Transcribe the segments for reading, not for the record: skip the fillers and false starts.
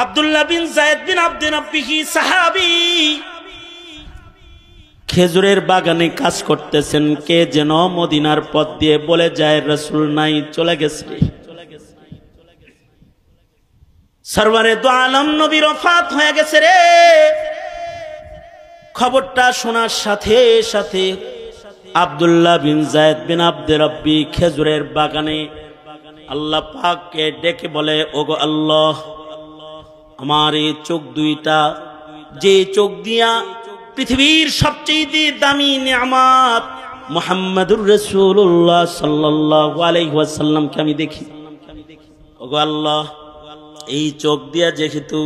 আব্দুল্লাহ বিন যায়েদ বিন আব্দে রাব্বিহি সাহাবী খেজুরের বাগানে কাজ করতেছেন, কে যেন মদিনার পথ দিয়ে বলে যায় রাসূল নাই, চলে গেছে। সরওয়ারে দু আলম নবীর ওফাত হয়ে গেছে রে। খবরটা শোনার সাথে সাথে আব্দুল্লাহ বিন যায়েদ বিন আব্দে রাব্বি খেজুরের বাগানে আল্লাহ পাককে ডেকে বলে, ওগো আল্লাহ, আমার এই চোখ দুইটা, যে চোখ দিয়া পৃথিবীর সবচেয়ে দামি নিয়ামত মুহাম্মাদুর রাসূলুল্লাহ সাল্লাল্লাহু আলাইহি ওয়াসাল্লামকে আমি দেখি, ওগো আল্লাহ, এই চোখ দিয়া যেহেতু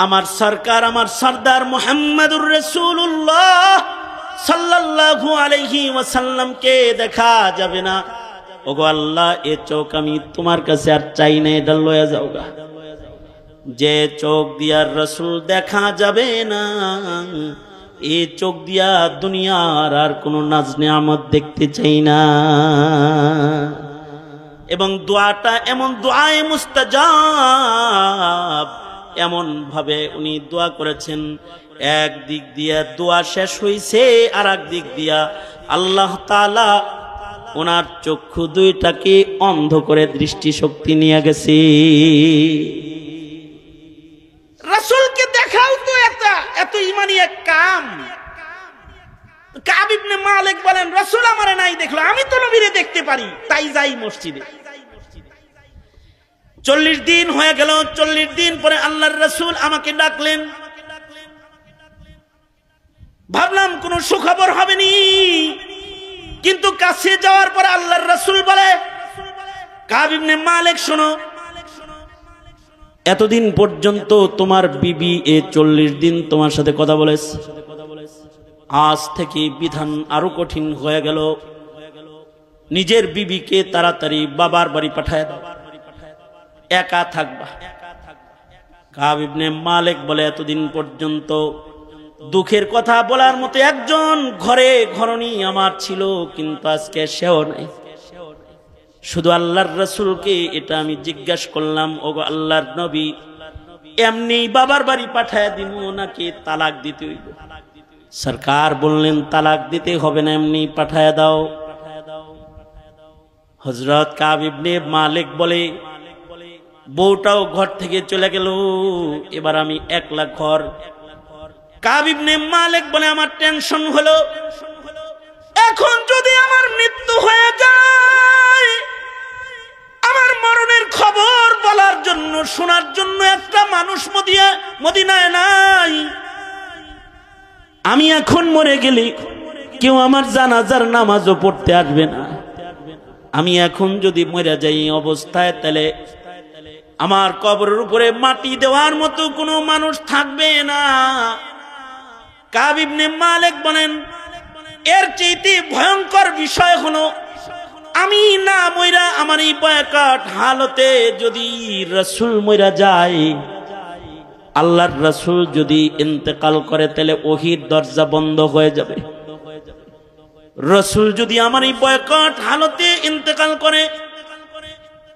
আমার সরকার, আমার সরদার মুহাম্মাদুর রাসূলুল্লাহ সাল্লাল্লাহু আলাইহি ওয়াসাল্লামকে দেখা যাবে না, ওগো আল্লাহ, এ চোখ আমি তোমার কাছে আর চাই না, এটা লয়ে যাওগা। যে চোখ দিয়া রাসূল দেখা যাবে না, এই চোখ দিয়া দুনিয়ার আর কোনো নাজ নিয়ামত দেখতে চাই না। এবং দোয়াটা এমন দোয়ায়ে মুস্তাজাব, এমন ভাবে উনি দোয়া করেছেন, এক দিক দিয়া দোয়া শেষ হইছে, আর এক দিক দিয়া আল্লাহ তাআলা ওনার চক্ষু দুইটাকে অন্ধ করে দৃষ্টিশক্তি নিয়ে গেছে। রাসূলকে দেখাও তো এত ইমানি এক কাম। কাব ইবনে মালিক বলেন, রাসূল আমারে নাই দেখলো, আমি তো নবীরে দেখতে পারি, তাই যাই মসজিদে। 40 দিন হয়ে গেল। 40 দিন পরে আল্লাহর রাসূল আমাকে ডাকলেন। ভাবলাম কোন সুখবর হবে নি, কিন্তু কাছে যাওয়ার পরে আল্লাহর রাসূল বলে, কাব ইবনে মালিক শোনো, এতদিন পর্যন্ত তোমার বিবি এ 40 দিন তোমার সাথে কথা বলেছে, আজ থেকে বিধান আরো কঠিন হয়ে গেল, নিজের বিবিকে তাড়াতাড়ি বাবার বাড়ি পাঠায় দাও, একা থাকবা। কাব ইবনে মালিক বলে, এতদিন পর্যন্ত দুঃখের কথা বলার মতো একজন ঘরে ঘরণী আমার ছিল, কিন্তু আজকে সেও নাই। শুধু আল্লাহর রাসূলকে এটা আমি জিজ্ঞাসা করলাম, ওগো আল্লাহর নবী, এমনি বাবার বাড়ি পাঠায় দিব নাকি তালাক দিতে হইব? সরকার বললেন, তালাক দিতে হবে না, এমনি পাঠায় দাও। হযরত কাব ইবনে মালিক বলে, বউটাও ঘর থেকে চলে গেল, এবার আমি একলা ঘর। কাব ইবনে মালিক বলে, আমার টেনশন হলো, এখন যদি আমার মৃত্যু হয়ে যায়, আমার মরণের খবর বলার জন্য, শোনার জন্য একটা মানুষ মদিনায় নাই। আমি এখন মরে গেলে কেউ আমার জানাজার নামাজও পড়তে আসবে না। আমি এখন যদি মরে যাই অবস্থায়, তাহলে আমার কবরের উপরে মাটি দেওয়ার মতো কোনো মানুষ থাকবে না। কাব ইবনে মালিক বলেন, এর চেয়ে ভয়ঙ্কর বিষয় হলো, আমি না মইরা আমার এই বয়কাট হালতে যদি রাসূল মইরা যায়, আল্লাহর রাসূল যদি ইন্তেকাল করে, তাহলে ওহীর দরজা বন্ধ হয়ে যাবে। রাসূল যদি আমার এই বয়কাট হালতে ইন্তেকাল করে,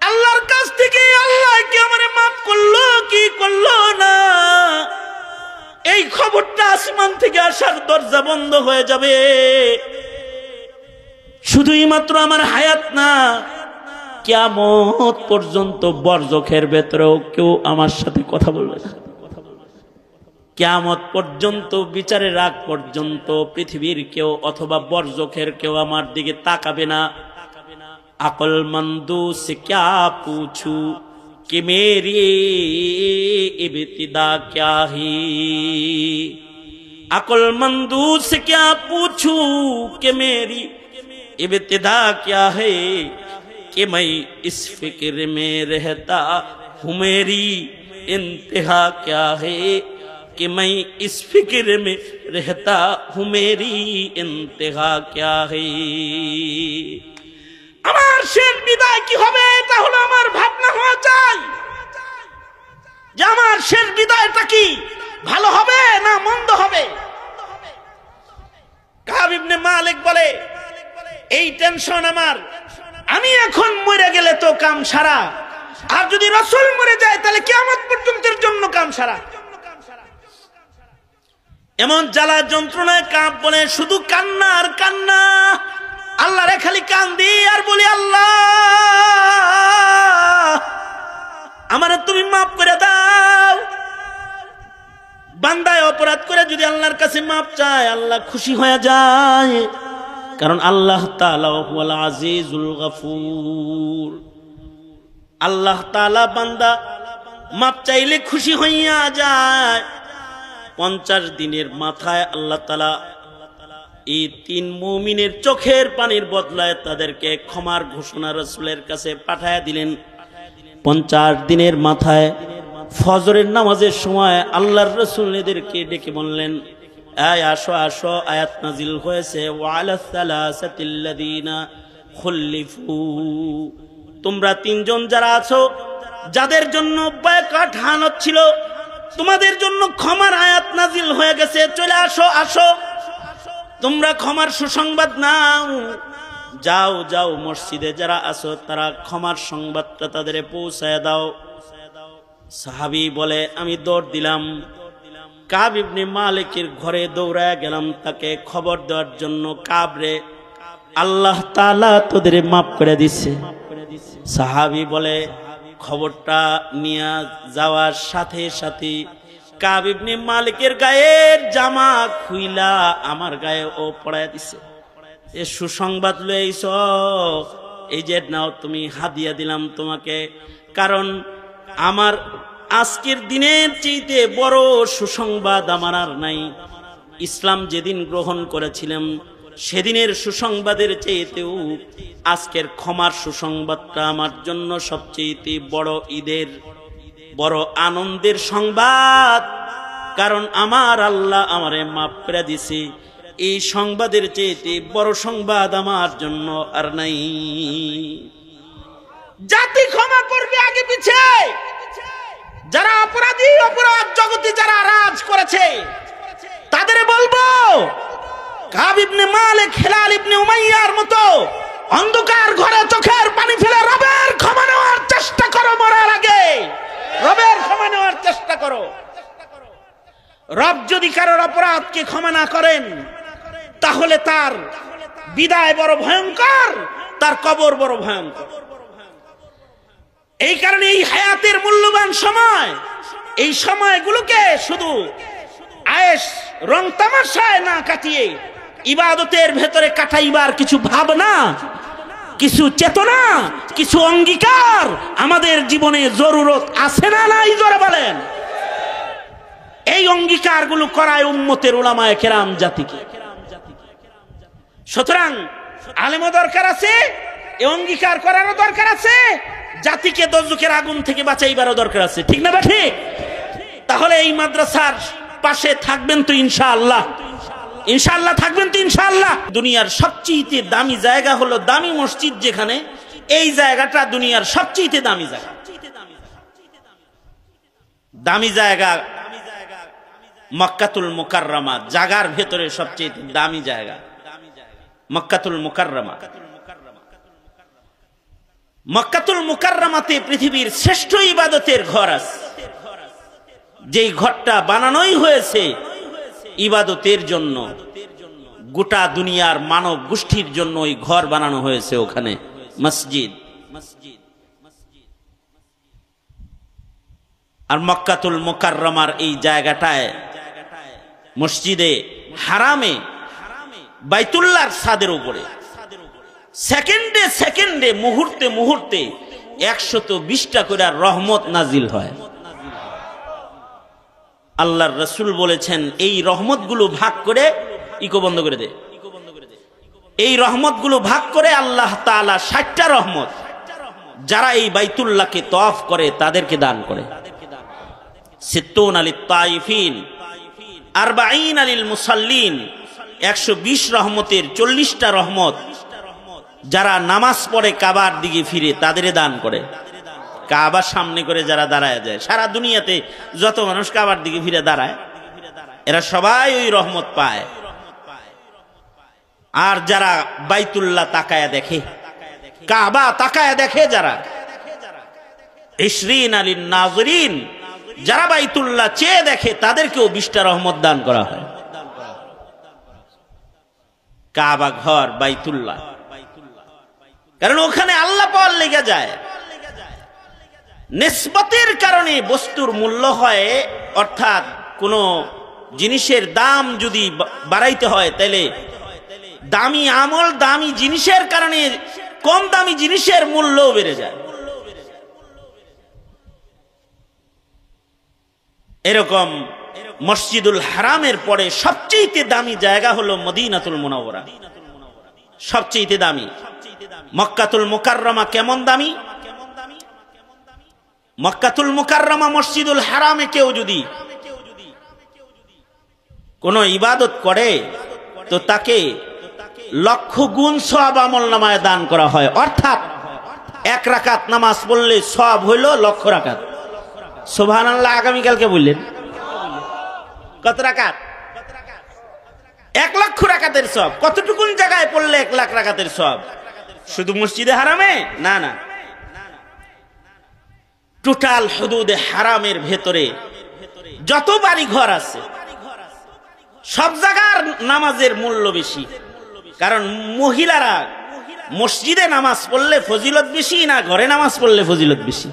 আল্লাহর কাছ থেকে আল্লাহ কি আমারে মাফ করলো কি করলো না, এই খবরটা আসমান থেকে আসার দরজা বন্ধ হয়ে যাবে। শুধুই মাত্র আমার হায়াত না, কিয়ামত পর্যন্ত বরজখের ভেতরেও কেউ আমার সাথে কথা বলবে না। কিয়ামত পর্যন্ত, বিচারের আগ পর্যন্ত পৃথিবীর কেউ অথবা বরজখের কেউ আমার দিকে তাকাবে না। अक्लमंदू से क्या पूछूं कि मेरी इब्तिदा क्या है, अक्लमंदू से क्या पूछूं कि मेरी इब्तिदा क्या है, कि मैं इस फिक्र में रहता हूँ मेरी इंतहा क्या है, कि मैं इस फिक्र में रहता हूँ मेरी इंतहा क्या है। আমার শেষ বিদায় কি হবে, এটা হলো আমার ভাবনা হওয়া চাই, যে আমার শেষ বিদায়টা কি ভালো হবে না মন্দ হবে। কাব ইবনে মালিক বলে, এই টেনশন আমার, আমি এখন মরে গেলে তো কাম সারা, আর যদি রাসূল মরে যায় তাহলে কিয়ামত পর্যন্তের জন্য সারা। এমন জ্বালা যন্ত্রণায় কাঁপ বলে শুধু কান্না আর কান্না। আল্লাহ রে খালি কান্দি আর বলি, আল্লাহ আমারে তুমি মাফ করে দাও। বান্দায় অপরাধ করে যদি আল্লাহর কাছে মাফ চায়, আল্লাহ খুশি হয়ে যায়, কারণ আল্লাহ তাআলা হুয়াল আজিজুল গফুর। আল্লাহ তাআলা বান্দা মাপ চাইলে খুশি হইয়া যায়। 50 দিনের মাথায় আল্লাহ তাআলা এই 3 মুমিনের চোখের পানির বদলায় তাদেরকে ক্ষমার ঘোষণা রাসূলের কাছে পাঠায়া দিলেন। 50 দিনের মাথায় ফজরের নামাজের সময় আল্লাহর রাসূল এদেরকে ডেকে বললেন, আয় আসো আসো, আয়াত নাজিল হয়েছে, ওয়ালা সালাসাতিল্লাযিনা খুল্লিফু, তোমরা 3 জন যারা আছো, যাদের জন্য বয়কট হানত ছিল, তোমাদের জন্য ক্ষমার আয়াত নাজিল হয়ে গেছে, চলে আসো আসো, তোমরা ক্ষমার সুসংবাদ নাও। যাও যাও, মসজিদে যারা আছো তারা ক্ষমার সংবাদটা তাদের পৌঁছায় দাও। সাহাবী বলে, আমি দৌড় দিলাম, কাব ইবনে মালিকের ঘরে দৌড়ায় গেলাম তাকে খবর দেওয়ার জন্য, কাব রে, আল্লাহ তাআলা তোদের মাফ করে দিচ্ছে। সাহাবী বলে, খবরটা নিয়ে যাওয়ার সাথে সাথে কাব ইবনে মালিকের গায়ের জামা খুইলা আমার গায়ে ও পড়ায় দিছে। এ সুসংবাদ লইছ, এই যে নাও তুমি, হাদিয়া দিলাম তোমাকে, কারণ আমার আজকের দিনের চাইতে বড় সুসংবাদ আমার আর নাই। ইসলাম যেদিন গ্রহণ করেছিলাম সেদিনের সুসংবাদের চাইতেও আজকের ক্ষমার সুসংবাদটা আমার জন্য সবচেয়ে বড় ঈদের, বড় আনন্দের সংবাদ, কারণ আমার আল্লাহ আমারে মাফ করে দিছে। এই সংবাদের চাইতে বড় সংবাদ আমার জন্য আর নাই। জাতি ক্ষমা করবে আগে পিছে, যারা অপরাধী, অপরাধ জগতে যারা রাজ করেছে তাদের বলবো, কাব ইবনে মালিক, হিলাল ইবনে উমাইয়ার মতো অন্ধকার ঘরে চোখের পানি ফেলে রবের ক্ষমা নেওয়ার চেষ্টা করো। মরার আগে রবের ক্ষমা নেওয়ার চেষ্টা করো। রব যদি কারোর অপরাধকে ক্ষমা না করেন, তাহলে তার বিদায় বড় ভয়ঙ্কর, তার কবর বড় ভয়ঙ্কর। এই কারণে এই হায়াতের মূল্যবান সময়, এই সময়গুলোকে শুধু আয়েশ রং তামাশায় না কাটিয়ে ইবাদতের ভেতরে কাটাইবার কিছু ভাবনা, কিছু চেতনা, কিছু অঙ্গীকার আমাদের জীবনে জরুরত আছে না নাই? জোরে বলেন। এই অঙ্গীকারগুলো করায় উম্মতের উলামায়ে কেরাম জাতিকে। সুতরাং আলেমও দরকার আছে, এই অঙ্গীকার করারও দরকার আছে, জাতিকে দোজখের আগুন থেকে বাঁচাইবারও দরকার আছে, ঠিক না বা ঠিক? তাহলে এই মাদ্রাসার পাশে থাকবেন তো ইনশাআল্লাহ? ইনশাআল্লাহ থাকবেন তো ইনশাআল্লাহ? দুনিয়ার সবচেয়ে দামি জায়গা হলো দামি মসজিদ, যেখানে এই জায়গাটা দুনিয়ার সবচেয়ে দামি জায়গা। দামি জায়গা মক্কাতুল মুকাররমা, জায়গার ভেতরে সবচেয়ে দামি জায়গা মক্কাতুল মুকাররমা। মক্কাতুল মুকাররমাতে পৃথিবীর শ্রেষ্ঠ ইবাদতের ঘর আছে, যেই ঘরটা বানানোই হয়েছে ইবাদতের জন্য। গোটা দুনিয়ার মানব গোষ্ঠীর জন্য ওই ঘর বানানো হয়েছে, ওখানে মসজিদ। আর মক্কাতুল মুকাররমার এই জায়গাটায়, মসজিদে হারামে, বাইতুল্লাহর ছাদের উপরে সেকেন্ডে সেকেন্ডে, মুহূর্তে মুহূর্তে 120টা করে রহমত নাজিল হয়। আল্লাহর রাসূল বলেছেন, এই রহমতগুলো ভাগ করে ইকো বন্ধ করে দে, এই রহমতগুলো ভাগ করে আল্লাহ তাআলা 60টা রহমত যারা এই বাইতুল্লাহকে তওয়াফ করে তাদেরকে দান করে। 60 লিত তাইফিন, 40 লিল মুসাল্লিন, 120 রহমতের 40টা রহমত যারা নামাজ পড়ে কাবার দিকে ফিরে তাদের দান করে। কাবার সামনে করে যারা দাঁড়ায় যায়, সারা দুনিয়াতে যত মানুষ কাবার দিকে ফিরে দাঁড়ায়, এরা সবাই ওই রহমত পায়। আর যারা বাইতুল্লাহ তাকায়া দেখে, কাবা তাকায়া দেখে, যারা 20 লিন নাযিরিন, যারা বাইতুল্লাহ চেয়ে দেখে তাদেরকেও 20টা রহমত দান করা হয়। কাবা ঘর বাইতুল্লাহ, কারণ ওখানে আল্লাহ পাওয়ার লেগে যায়। নিসবতের কারণে বস্তুর মূল্য হয়, অর্থাৎ কোন জিনিসের দাম যদি বাড়াইতে হয় তাহলে দামি আমল দামি জিনিসের কারণে কম দামি জিনিসের মূল্যও বেড়ে যায়। এরকম মসজিদুল হারামের পরে সবচেয়ে দামি জায়গা হলো মদিনাতুল মুনাওয়ারা, সবচেয়ে দামি। মক্কাতুল মুকাররমা কেমন দামি? মক্কাতুল মুকাররমা মসজিদুল হারামে কেউ যদি কোন ইবাদত করে তো তাকে লক্ষ গুণ সওয়াব আমলনামায় দান করা হয়। অর্থাৎ 1 রাকাত নামাজ পড়লে সওয়াব হইল লক্ষ রাকাত। সুবহানাল্লাহ। আগামীকালকে বললেন কত রাকাত? 1 লক্ষ রাকাতের সওয়াব। কতটুকুন জায়গায় পড়লে 1 লাখ রাকাতের সওয়াব? শুধু মসজিদে হারামে না, না, টোটাল হুদুদে হারামের ভেতরে যত বাড়ি ঘর আছে সব জায়গার নামাজের মূল্য বেশি। কারণ মহিলারা মসজিদে নামাজ পড়লে ফজিলত বেশি না ঘরে নামাজ পড়লে ফজিলত বেশি?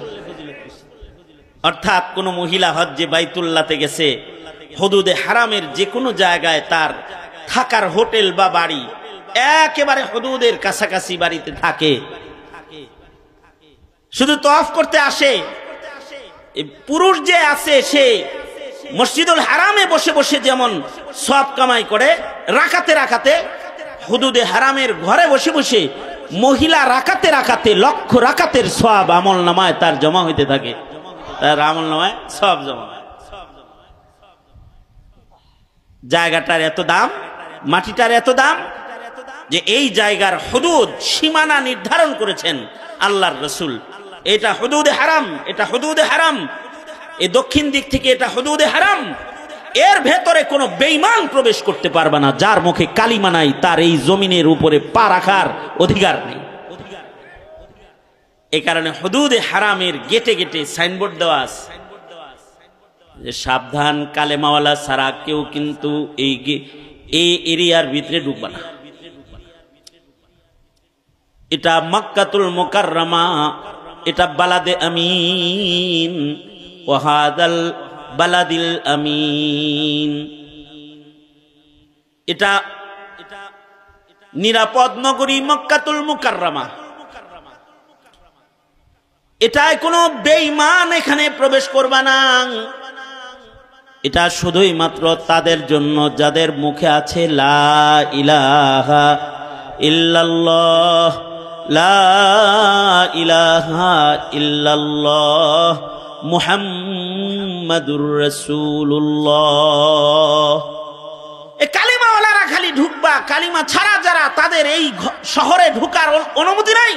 অর্থাৎ কোন মহিলা হজ্জে বাইতুল্লাহতে গেছে, হুদুদে হারামের যে কোনো জায়গায় তার থাকার হোটেল বা বাড়ি একেবারে হুদুদের কাছাকাছি বাড়িতে থাকে, শুধু তওয়াফ করতে আসে। পুরুষ যে আছে সে মসজিদুল হারামে বসে বসে যেমন সওয়াব কামাই করে রাকাতে রাকাতে, হুদুদে হারামের ঘরে বসে বসে মহিলা রাকাতে রাকাতে লক্ষ রাকাতের সওয়াব আমলনামায় তার জমা হইতে থাকে, তার আমলনামায় সওয়াব জমা। জায়গাটার এত দাম, মাটিটার এত দাম যে এই জায়গার হুদুদ সীমানা নির্ধারণ করেছেন আল্লাহর রাসূল। এটা হুদুদে হারাম, এটা হুদুদে হারাম। এই দক্ষিণ দিক থেকে এটা হুদুদে হারাম, এর ভেতরে কোনো বেঈমান প্রবেশ করতে পারবে না। যার মুখে কালিমা নাই তার এই জমিনের উপরে পা রাখার অধিকার নেই। এই কারণে হুদুদে হারামের গেটে গেটে সাইনবোর্ড দেওয়া আছে যে সাবধান, কালেমাওয়ালা ছাড়া কেউ কিন্তু এই এরিয়ার ভিতরে ঢুকবে না। এটা মক্কাতুল মুকাররমা, এটা বালাদে আমিন, ওয়াহাদাল বালাদিল আমিন। এটা নিরাপদ নগরী মক্কাতুল মুকাররমা। এটায় কোনো বেঈমান এখানে প্রবেশ করবে না। এটা শুধুই মাত্র তাদের জন্য যাদের মুখে আছে লা ইলাহা ইল্লাল্লাহ, লা ইলাহা ইল্লাল্লাহ মুহাম্মাদুর রাসূলুল্লাহ। এই কালিমাওয়ালারা খালি ঢুকবা, কালিমা ছাড়া যারা তাদের এই শহরে ঢোকার অনুমতি নাই।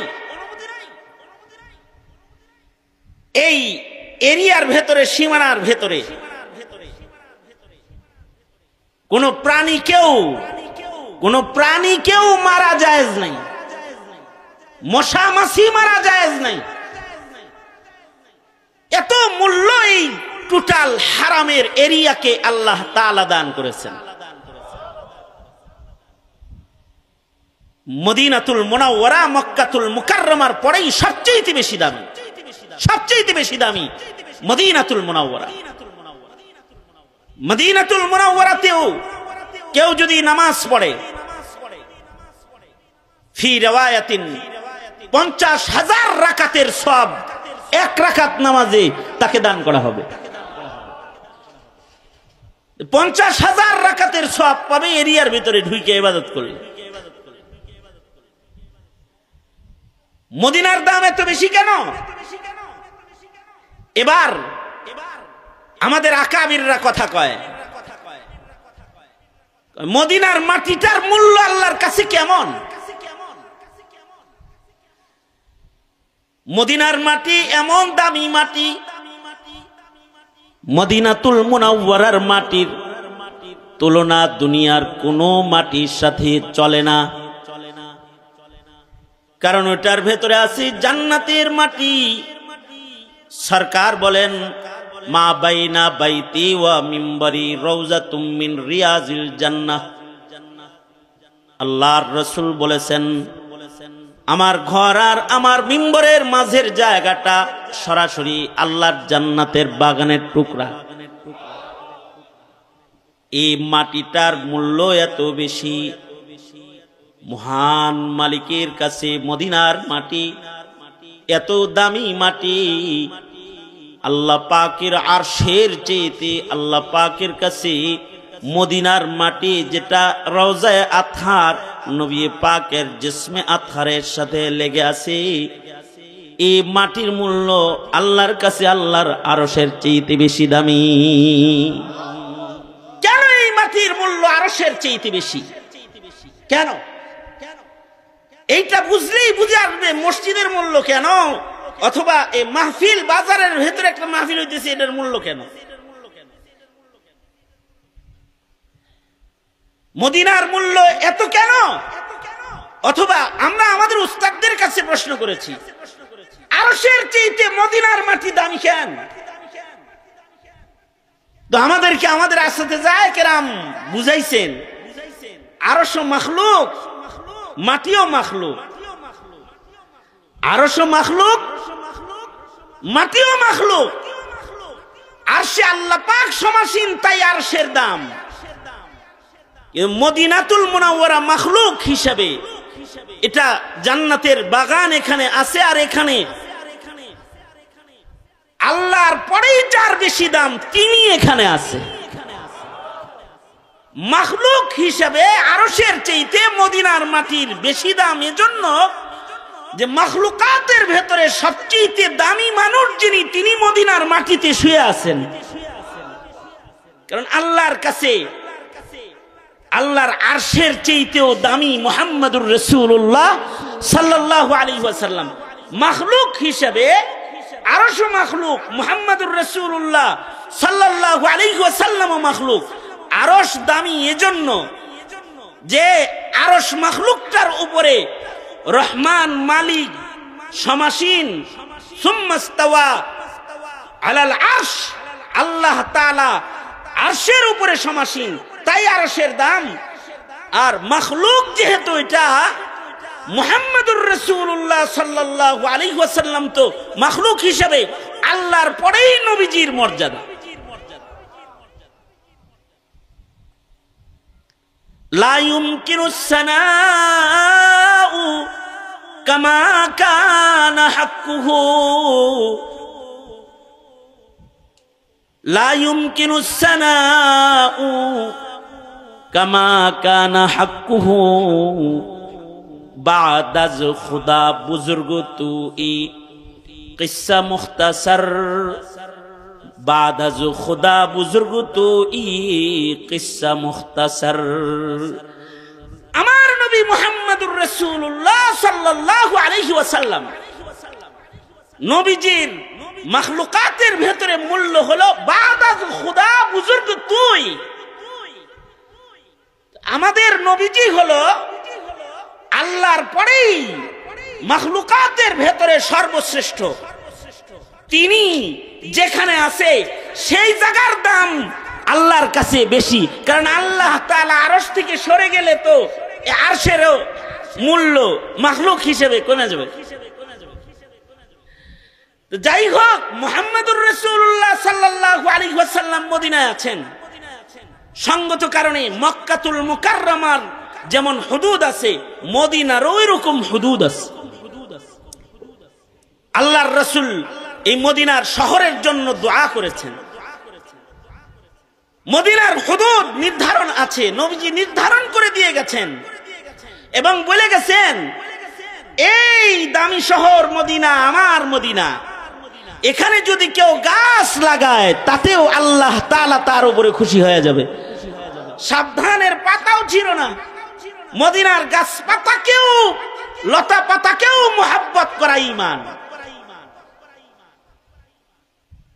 এই এরিয়ার ভেতরে, সীমানার ভেতরে কোন প্রাণীকেও মারা জায়েজ নাই, মশা মাছি মারা জায়েজ নাই। এত মূল্য এই টোটাল হারামের এরিয়াকে আল্লাহ তাআলা দান করেছেন। মদিনাতুল মুনাওয়ারা মক্কাতুল মুকাররমার পরেই সবচেয়ে বেশি দামি, সবচেয়ে বেশি দামি মদিনাতুল মুনাওয়ারা। মদিনাতুল মুনাওয়ারাতেও কেউ যদি নামাজ পড়ে, ফি রিওয়ায়াতিন 50,000 রাকাতের সওয়াব 1 রাকাত নামাজে তাকে দান করা হবে। 50,000 রাকাতের সওয়াব পাবে এরিয়ার ভিতরে ঢুকে ইবাদত করলে। মদিনার দাম এত বেশি কেন? এবার আমাদের আকাবিররা কথা কয়, মদিনার মাটিটার মূল্য আল্লাহর কাছে কেমন? মদিনার মাটি এমন দামি মাটি, মদিনাতুল মুনাওয়ারার মাটির তুলনা দুনিয়ার কোনো মাটির সাথে চলে না। কারণ ওটার ভেতরে আছে জান্নাতের মাটি। সরকার বলেন মা বাইনা বাইতি ওয়া মিম্বরি রাউযাতুম মিন রিয়াজিল জান্নাহ। আল্লাহর রাসূল বলেছেন, আমার ঘর আর আমার মিম্বরের মাঝের জায়গাটা সরাসরি আল্লাহর জান্নাতের বাগানের টুকরা। এই মাটিটার মূল্য এত বেশি, মহান মালিকের কাছে মদিনার মাটি এত দামি মাটি, আল্লাহ পাকের আরশের চেয়েতে আল্লাহ পাকের কাছে মদিনার মাটি যেটা রওজায়ে আতহার নবী পাকের জিসমে আতহারের সাথে লেগে আছে, এই মাটির মূল্য আল্লাহর কাছে আল্লাহর আরশের চেয়েতে বেশি দামি। কেন এই মাটির মূল্য আরশের চেয়েতে বেশি? কেন? এইটা বুঝলেই বুঝে আসবে মসজিদের মূল্য কেন, অথবা এই মাহফিল বাজারের ভেতরে একটা মাহফিল হইতেছে, এটার মূল্য কেন। মদিনার মূল্য এত কেন? অথবা আমরা আমাদের উস্তাদদের কাছে প্রশ্ন করেছি, আরশের চেয়ে মদিনার মাটি দামি কেন? তো আমাদেরকে আমাদের আসতে যায় কেরাম বুঝাইছেন, আরশ মাখলুক, মাটিও মাখলুক। আরশ মাখলুক, মাটিও মাখলুক। আরশে আল্লাহ পাক সমাসীন, তাই আরশের দাম। মদিনাতুল মুনাওয়ারা মাখলুক হিসাবে, এটা জান্নাতের বাগান এখানে আছে, আর এখানে আল্লাহর পরেই যার বেশি দাম তিনি এখানে আছে। মাখলুক হিসাবে আরশের চাইতে মদিনার মাটির বেশি দাম, এজন্য যে মাখলুকাতের ভেতরে সবচেয়ে দামি মানুষ যিনি, তিনি মদিনার মাটিতে শুয়ে আছেন। কারণ আল্লাহর কাছে আল্লাহর আরশের চাইতেও দামি মুহাম্মদুর রাসূলুল্লাহ সাল্লাল্লাহু আলাইহি ওয়াসাল্লাম। মাখলুক হিসাবে আরশ মাখলুক, মুহাম্মদুর রাসূলুল্লাহ সাল্লাল্লাহু আলাইহি ওয়াসাল্লাম মাখলুক। আরশ দামি এজন্য যে আরশ মাখলুকটার উপরে রহমান মালিক সমাসীন, সুম্মাস্তাওয়া আলাল আরশ, আল্লাহ তাআলা আরশের উপরে সমাসীন, তাই আরশের দাম। আর মাখলুক যেহেতু এটা, মুহাম্মদুর রাসূলুল্লাহ সাল্লাল্লাহু আলাইহি ওয়াসাল্লাম তো মাখলুক হিসাবে আল্লাহর পরেই নবীজির মর্যাদা। লা ইউমকিনুস সানাউ কামা কানা হাক্কুহু, লা ইউমকিনুস সানাউ কামা কানা হাক্কুহু বাদাজ খুদা বুজুর্গ তুই কিসসা মুখতাসার, বাদাজ খুদা বুজুর্গ তুই কিসসা মুখতাসার। আমার নবী মুহাম্মদুর রাসূলুল্লাহ সাল্লাল্লাহু আলাইহি ওয়াসাল্লাম নবীজির মাখলুকাতের ভেতরে মূল্য হলো বাদাজ খুদা বুজুর্গ তুই। আমাদের নবীজি হলো আল্লাহর পরেই মাখলুকাতের ভেতরে সর্বশ্রেষ্ঠ। তিনি যেখানে আছে সেই জায়গার দাম আল্লাহর কাছে বেশি, কারণ আল্লাহ তাআলা আরশ থেকে সরে গেলে তো আরশেরও মূল্য মাখলুক হিসেবে কমে যাবে। যাই হোক, মুহাম্মদুর রাসূলুল্লাহ সাল্লাল্লাহু আলাইহি ওয়াসাল্লাম মদিনায় আছেন, সঙ্গত কারণে মক্কাতুল মুকাররমার যেমন হুদুদ আছে, মদিনার ওই রকম হুদুদ আছে। আল্লাহর রাসূল এই মদিনার শহরের জন্য দোয়া করেছেন। মদিনার হুদুদ নির্ধারণ আছে, নবীজি নির্ধারণ করে দিয়ে গেছেন এবং বলে গেছেন, এই দামি শহর মদিনা আমার মদিনা, এখানে যদি কেউ গাছ লাগায় তাতেও আল্লাহ তাআলা তার উপরে খুশি হয়ে যাবে। সাবধানের পাতাও ছিল না, মদিনার গাছ পাতাকেও লতা পাতাকেও মুহাব্বত করা ঈমান।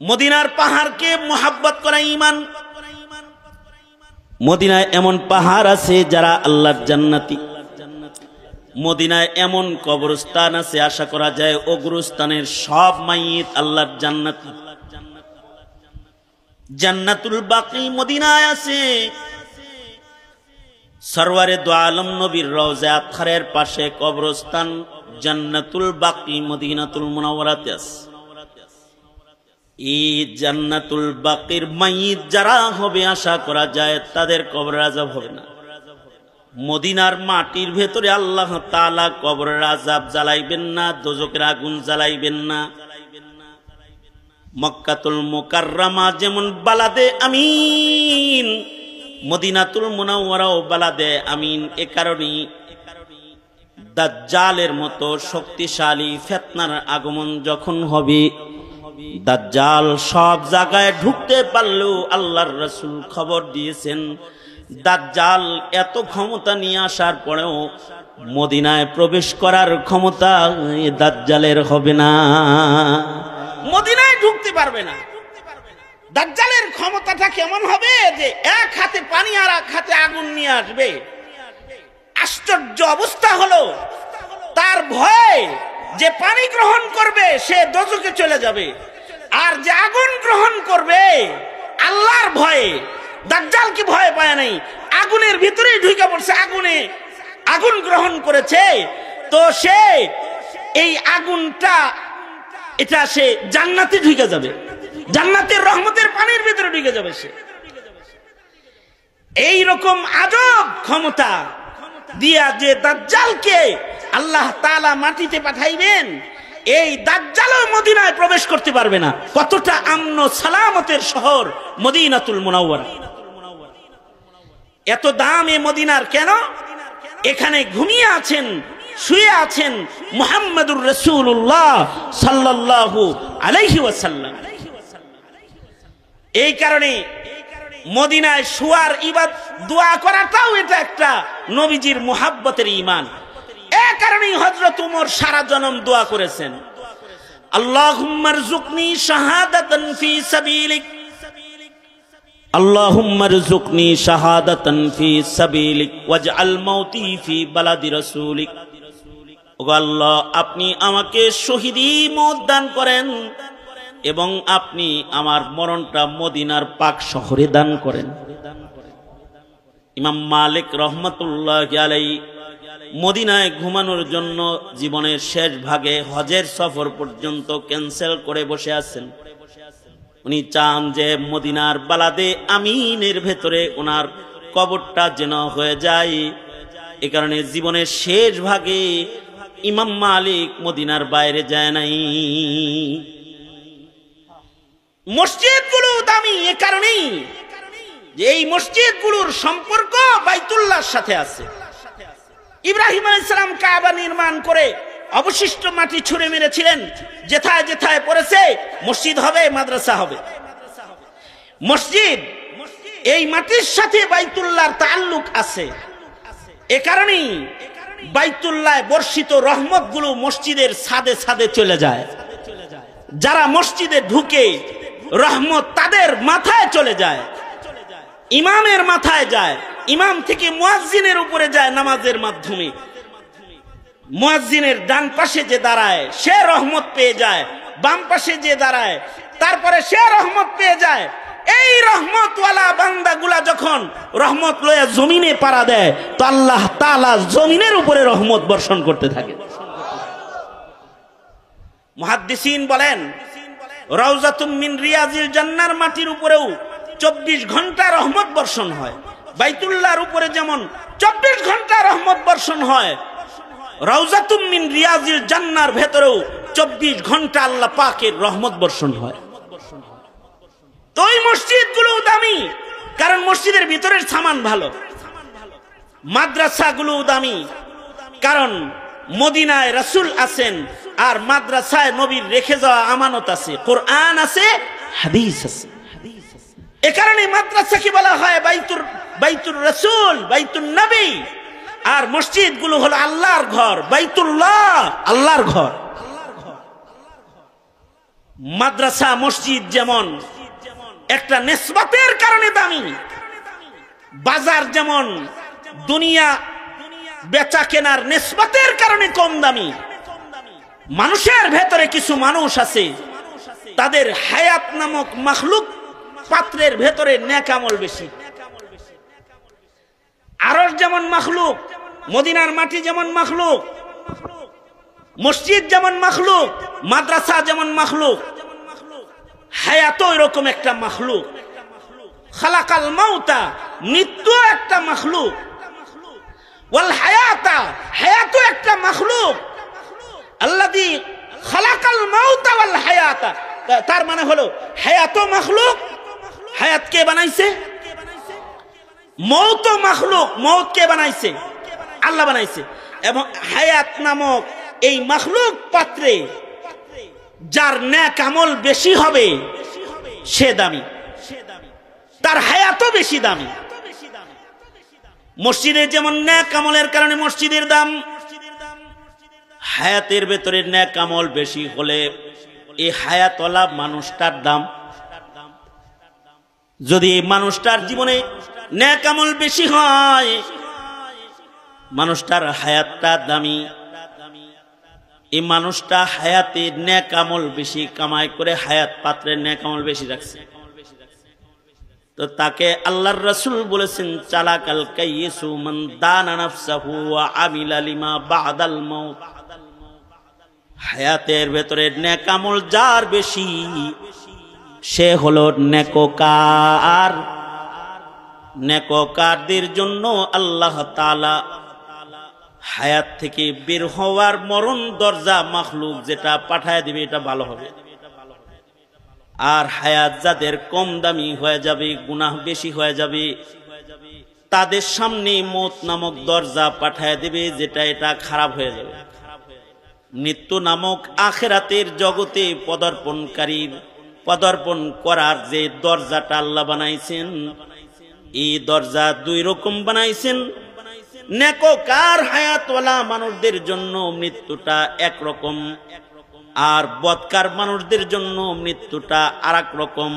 মদিনার পাহাড়কে মুহাব্বত করা ঈমান। মদিনায় এমন পাহাড় আছে যারা আল্লাহর জান্নাতি। মদিনায় এমন কবরস্থান আছে আশা করা যায় ও গুরুস্থানের সব মাইয়িত আল্লাহর জান্নাতি। জান্নাতুল বাকি মদিনায় আছে। সরওয়ারে দু আলম নবীর রওজা আতহারের পাশে কবরস্থান জান্নাতুল বাকি মদিনাতুল মুনাওয়ারাতে আছে। এই জান্নাতুল বাকির মাইয়িত যারা হবে আশা করা যায় তাদের কবরের আযাব হবে না। মদিনার মাটির ভেতরে আল্লাহ তাআলা কবরের আযাব জ্বালাইবেন না, দোজখের আগুন জ্বালাইবেন না। মক্কাতুল মুকাররমা যেমন বালাদে আমিন, মদিনাতুল মুনাওয়ারাও বালাদে আমিন। এ কারণেই দাজ্জালের মতো শক্তিশালী ফিতনার আগমন যখন হবে, দাজ্জাল সব জায়গায় ঢুকতে পারলেও আল্লাহর রাসূল খবর দিয়েছেন দাজ্জাল এত ক্ষমতা নিয়ে আসার পরেও মদিনায় প্রবেশ করার ক্ষমতা দাজ্জালের হবে না, মদিনায় ঢুকতে পারবে না। দাজ্জালের ক্ষমতাটা কেমন হবে যে এক হাতে পানি আর এক হাতে আগুন নিয়ে আসবে। আশ্চর্য অবস্থা হলো, তার ভয়ে যে পানি গ্রহণ করবে সে দোজখে চলে যাবে, আর যে আগুন গ্রহণ করবে আল্লাহর ভয়ে, দাজ্জাল কি ভয় পায় নাই, আগুনের ভিতরেই ঢুকে পড়ছে, আগুন গ্রহণ করেছে, তো সে এই আগুনটা এটা সে জান্নাতে ঢুকে যাবে, জান্নাতের রহমতের পানির ভিতরে ঢুকে যাবে সে। এই রকম আজব ক্ষমতা দিয়া যে দাজ্জালকে আল্লাহ তাআলা মাটিতে পাঠাইবেন, এই দাজ্জালও মদিনায় প্রবেশ করতে পারবে না। কতটা আমন সালামতের শহর মদিনাতুল মুনাওয়ারা। এত দাম এ মদিনার কেন? এখানে ঘুমিয়ে আছেন, শুয়ে আছেন মুহাম্মদুর রাসূলুল্লাহ সাল্লাল্লাহু আলাইহি ওয়াসাল্লাম। এই কারণে মদিনায় শুয়ার ইবাদত দোয়া করাটাও এটা একটা নবীজির মুহাব্বতের ঈমান। এই কারণেই হযরত ওমর সারা জনম দোয়া করেছেন, আল্লাহুম্মা রযুকনি শাহাদাতান ফি সাবিলিক, আল্লাহুম্মা রযুকনি শাহাদাতান ফি সাবিলিক ওয়াজআল মাউতি ফি বালাদি রাসূলিক। ওগো আল্লাহ, আপনি আমাকে শহীদি মওত দান করেন এবং আপনি আমার মরণটা মদিনার পাক শহরে দান করেন। ইমাম মালিক রহমাতুল্লাহি আলাইহি মদিনায় ঘুমানোর জন্য জীবনের শেষ ভাগে হজের সফর পর্যন্ত ক্যান্সেল করে বসে আছেন। উনি চান যে মদিনার বালাদে আমিনের ভেতরে ওনার কবরটা যেন হয়ে যায়। এ কারণে জীবনের শেষ ভাগে ইমাম মালিক মদিনার বাইরে যায় নাই। মসজিদগুলো দামি এ কারণেই যে এই মসজিদগুলোর সম্পর্ক বাইতুল্লাহর সাথে আছে। ইব্রাহিম আলাইহিস সালাম কাবা নির্মাণ করে অবশিষ্ট মাটি ছুঁড়ে মেরেছিলেন, যেথায় যেথায় পড়েছে মসজিদ হবে, মাদ্রাসা হবে। মসজিদ এই মাটির সাথে বাইতুল্লাহর তাআল্লুক আছে। এ কারণেই বাইতুল্লাহ বর্ষিত রহমতগুলো মসজিদের ছাদে ছাদে চলে যায়। যারা মসজিদে ঢুকে রহমত তাদের মাথায় চলে যায়, ইমামের মাথায় যায়, ইমাম থেকে মুয়াজ্জিনের উপরে যায় নামাজের মাধ্যমে। মুয়াজ্জিনের ডান পাশে যে দাঁড়ায় সে রহমত পেয়ে যায়, বাম পাশে যে দাঁড়ায় তারপরে সে রহমত পেয়ে যায়। এই রহমতওয়ালা বান্দাগুলা যখন রহমত লয়ে জমিনে পাড়া দেয় তো আল্লাহ তাআলা জমিনের উপরে রহমত বর্ষণ করতে থাকে। মুহাদ্দিসিন বলেন, রাউজাতুম মিন রিয়াজিল জান্নার মাটির উপরেও 24 ঘন্টা রহমত বর্ষণ হয়। বাইতুল্লাহর উপরে যেমন 24 ঘন্টা রহমত বর্ষণ হয়, রাউজাতুম মিন রিয়াজিল জান্নার ভেতরেও 24 ঘন্টা আল্লাহ পাকের রহমত বর্ষণ হয়। তো এই মসজিদগুলো দামি কারণ মসজিদের ভিতরের সামান ভালো। মাদ্রাসাগুলো দামি কারণ মদিনায় রাসূল আছেন আর মাদ্রাসায় নবীর রেখে যাওয়া আমানত আছে, কোরআন আছে, হাদিস আছে। এ কারণে মাদ্রাসাকে বলা হয় বাইতুর রাসূল, বাইতুন নবী। আর মসজিদগুলো হলো আল্লাহর ঘর, বাইতুল্লাহ আল্লাহর ঘর। মাদ্রাসা মসজিদ যেমন একটা নিসবতের কারণে দামি, বাজার যেমন দুনিয়া বেচা কেনার নিসবতের কারণে কম দামি। মানুষের ভেতরে কিছু মানুষ আছে তাদের হায়াত নামক মাখলুক পাত্রের ভেতরে নেক আমল বেশি। আরশ যেমন মাখলুক, মদিনার মাটি যেমন মাখলুক, মসজিদ যেমন মাখলুক, মাদ্রাসা যেমন মাখলুক, হায়াতও এরকম একটা মাখলুক। খালাকাল মাউতা, মৃত্যু একটা মাখলুক, ওয়াল হায়াতা, হায়াতও একটা মাখলুক। আল্লাযী খালাকাল মাউতা ওয়াল হায়াতা, তার মানে হলো হায়াতও মাখলুক, হায়াত কে বানাইছে? মৌত মাখলুক, মৌত কে বানাইছে? আল্লাহ বানাইছে। এবং হায়াত নামক এই মাখলুক পাত্রে যার নেক আমল বেশি হবে সে দামি, তার হায়াতও বেশি দামি। মসজিদে যেমন নেক আমলের কারণে মসজিদের দাম, হায়াতের ভেতরে নেক আমল বেশি হলে এই হায়াতওয়ালা মানুষটার দাম। যদি মানুষটার জীবনে নেক আমল বেশি হয়, মানুষটার হায়াতটা দামি, এই মানুষটা হায়াতে নেক আমল বেশি কামাই করে হায়াত পাত্রের নেক আমল বেশি রাখছে, তো তাকে আল্লাহর রাসূল বলেছেন চালাকাল কাইয়িসু মান দানা নাফসাহু ওয়া আমিলা লিমা বাদাল মাউত। হায়াতের ভেতরে নেক আমল যার বেশি সে হলো নেককার। নেককারদের জন্য আল্লাহ তাআলা হায়াত থেকে বের হওয়ার মরণ দরজা মাখলুক যেটা পাঠায় দিবে এটা ভালো হবে। আর হায়াত যাদের কম দামি হয়ে যাবে, গুনাহ বেশি হয়ে যাবে, তাদের সামনে মৌত নামক দরজা পাঠায় দিবে যেটা এটা খারাপ হয়ে যাবে। মৃত্যু নামক আখিরাতের জগতে পদার্পণ করার যে দরজাটা আল্লাহ বানাইছেন, এই দরজা দুই রকম বানাইছেন। নেককার হায়াতওয়ালা মানুষদের জন্য মৃত্যুটা একরকম, আর বদকার মানুষদের জন্য মৃত্যুটা আরেক রকম।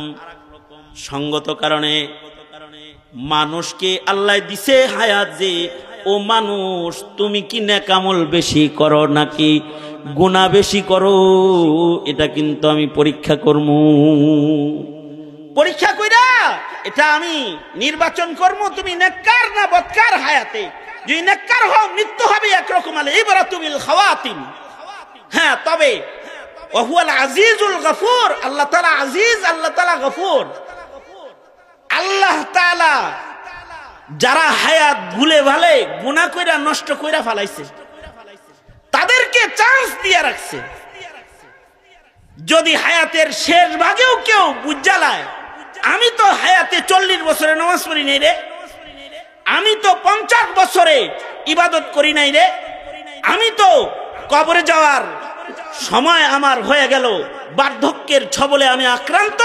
সঙ্গত কারণে মানুষকে আল্লাহ দিছে হায়াত যে, ও মানুষ তুমি কি নেক আমল বেশি করো নাকি গুনাহ বেশি করো, এটা কিন্তু আমি পরীক্ষা করবো। পরীক্ষা কইরা এটা আমি নির্বাচন করবো তুমি নেককার না বদকার হায়াতে। যদি নেককার হও মৃত্যু হবে একরকম, আলে ইবরাতু বিল খাওয়াতিম। হ্যাঁ, তবে ওয়াহুয়াল আজিজুল গফুর, আল্লাহ তাআলা আজিজ, আল্লাহ তাআলা গফুর। আল্লাহ তাআলা যারা হায়াত ভুলে ভালে গুনাহ কইরা নষ্ট কইরা ফেলাইছে তাদেরকে চান্স দিয়ে রাখছে। যদি হায়াতের শেষ ভাগেও কেউ বুঝালায় আমি তো হায়াতে 40 বছরে নামাজ পড়ি নাই রে, আমি তো 50 বছরে ইবাদত করি নাই রে, আমি তো কবরে যাওয়ার সময় আমার হয়ে গেল, বার্ধক্যের ছবলে আমি আক্রান্ত,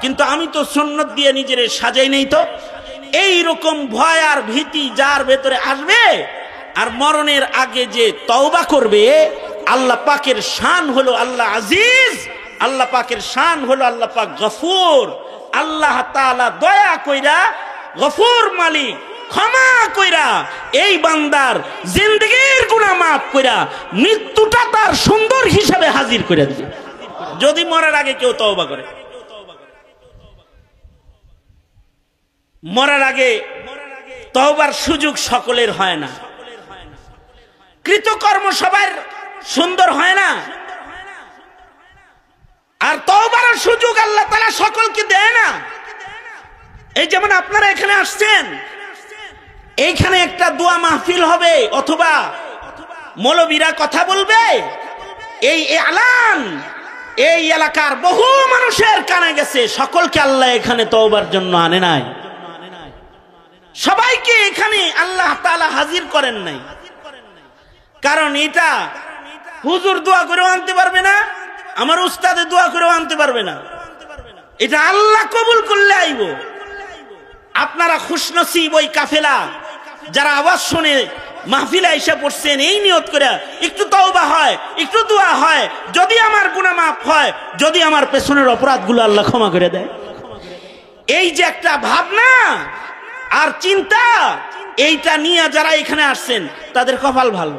কিন্তু আমি তো সুন্নত দিয়ে নিজের সাজাই নেই। তো এই রকম ভয় আর ভীতি যার ভেতরে আসবে, আর মরণের আগে যে তওবা করবে, আল্লাহ পাকের শান হলো আল্লাহ আজিজ, আল্লাহ পাকের শান হলো আল্লাহ পাক গফুর। আল্লাহ তাআলা দয়া কইরা গফুর মালিক, ক্ষমা কইরা এই বান্দার জিন্দেগীর গুনাহ মাফ কইরা মৃত্যুটা তার সুন্দর হিসাবে হাজির করে দিবে, যদি মরার আগে কেউ তওবা করে। মরার আগে তওবার সুযোগ সকলের হয় না, কৃতকর্ম সবার সুন্দর হয় না, আর তওবার সুযোগ আল্লাহ তাআলা সকলকে দেয় না। এই যেমন আপনারা এখানে আসছেন, এইখানে একটা দোয়া মাহফিল হবে অথবা মৌলবীরা কথা বলবে, এই এলান এই এলাকার বহু মানুষের কানে গেছে, সকলকে আল্লাহ এখানে তওবার জন্য আনে নাই, সবাইকে এখানে আল্লাহ তাআলা হাজির করেন নাই। কারণ এটা হুজুর দোয়া করেও আনতে পারবে না, আমার উস্তাদে দোয়া করেও আনতে পারবে না, এটা আল্লাহ কবুল করলে আইব। আপনারা খুশনসিব ওই কাফেলা যারা আওয়াজ শুনে মাহফিলে এসে পড়ছেন এই নিয়ত করে একটু তওবা হয়, একটু দোয়া হয়, যদি আমার গুনাহ মাফ হয়, যদি আমার পেছনের অপরাধগুলো আল্লাহ ক্ষমা করে দেয়। এই যে একটা ভাবনা আর চিন্তা, এইটা নিয়ে যারা এখানে আসছেন তাদের কপাল ভালো।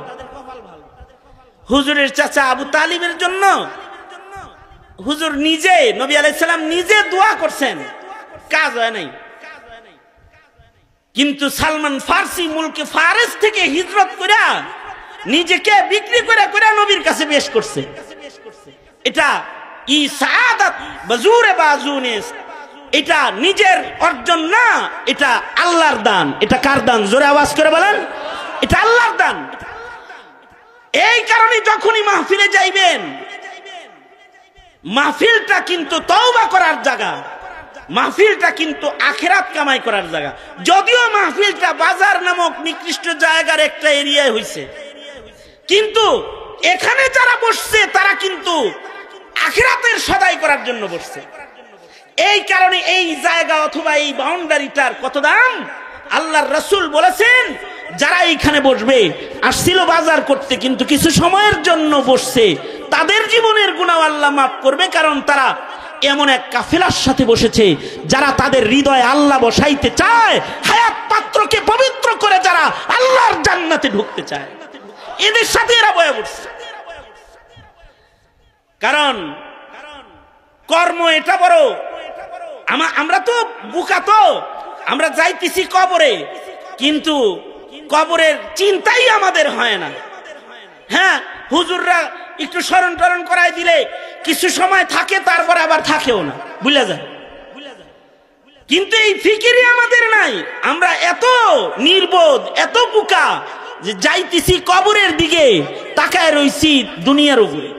হুজুরের চাচা আবু তালিবের জন্য হুজুর নিজে, নবী আলাইহিস সালাম নিজে দোয়া করছেন কাজ হয় নাই। কিন্তু সালমান ফার্সি মুলকে ফারেস থেকে হিজরত করে নিজেকে বিক্রি করে করে নবীর কাছে পেশ করছে। এটা ই সাআদাত বাজুরে বাজুনিস, এটা নিজের অর্জন না, এটা আল্লাহর দান। এটা কার দান? জোরে আওয়াজ করে বলেন, এটা আল্লাহর দান। এই কারণে যখনই মাহফিলে যাইবেন, মাহফিলটা কিন্তু তওবা করার জায়গা, মাহফিলটা কিন্তু আখিরাত কামাই করার জায়গা। যদিও মাহফিলটা বাজার নামক নিকৃষ্ট জায়গার একটা এরিয়ায় হইছে, কিন্তু এখানে যারা বসছে তারা কিন্তু আখিরাতের সদাই করার জন্য বসছে। এই কারণে এই জায়গা অথবা এই বাউন্ডারিটার কত দাম। আল্লাহর রাসূল বলেছেন, যারা এইখানে বসবে, আসছিল বাজার করতে কিন্তু কিছু সময়ের জন্য বসছে, তাদের জীবনের গুনাহ আল্লাহ মাফ করবে। কারণ তারা এমন এক কাফেলার সাথে বসেছে যারা তাদের হৃদয়ে আল্লাহ বসাইতে চায়, হায়াত পাত্রকে পবিত্র করে যারা আল্লাহর জান্নাতে ঢুকতে চায়, এদের সাথে এরা বয়ে বসছে। কারণ কর্ম এটা বড়। আমরা তো বোকা, তো আমরা যাইতেছি কবরে, কিন্তু কবরের চিন্তাই আমাদের হয় না। হ্যাঁ, হুজুররা একটু স্মরণ টরণ করাই দিলে কিছু সময় থাকে, তারপরে আবার থাকেও না, ভুলে যায়। কিন্তু এই ফিকিরই আমাদের নাই। আমরা এত নির্বোধ, এত বোকা যে যাইতেছি কবরের দিকে, তাকায় রইছি দুনিয়ার উপরে।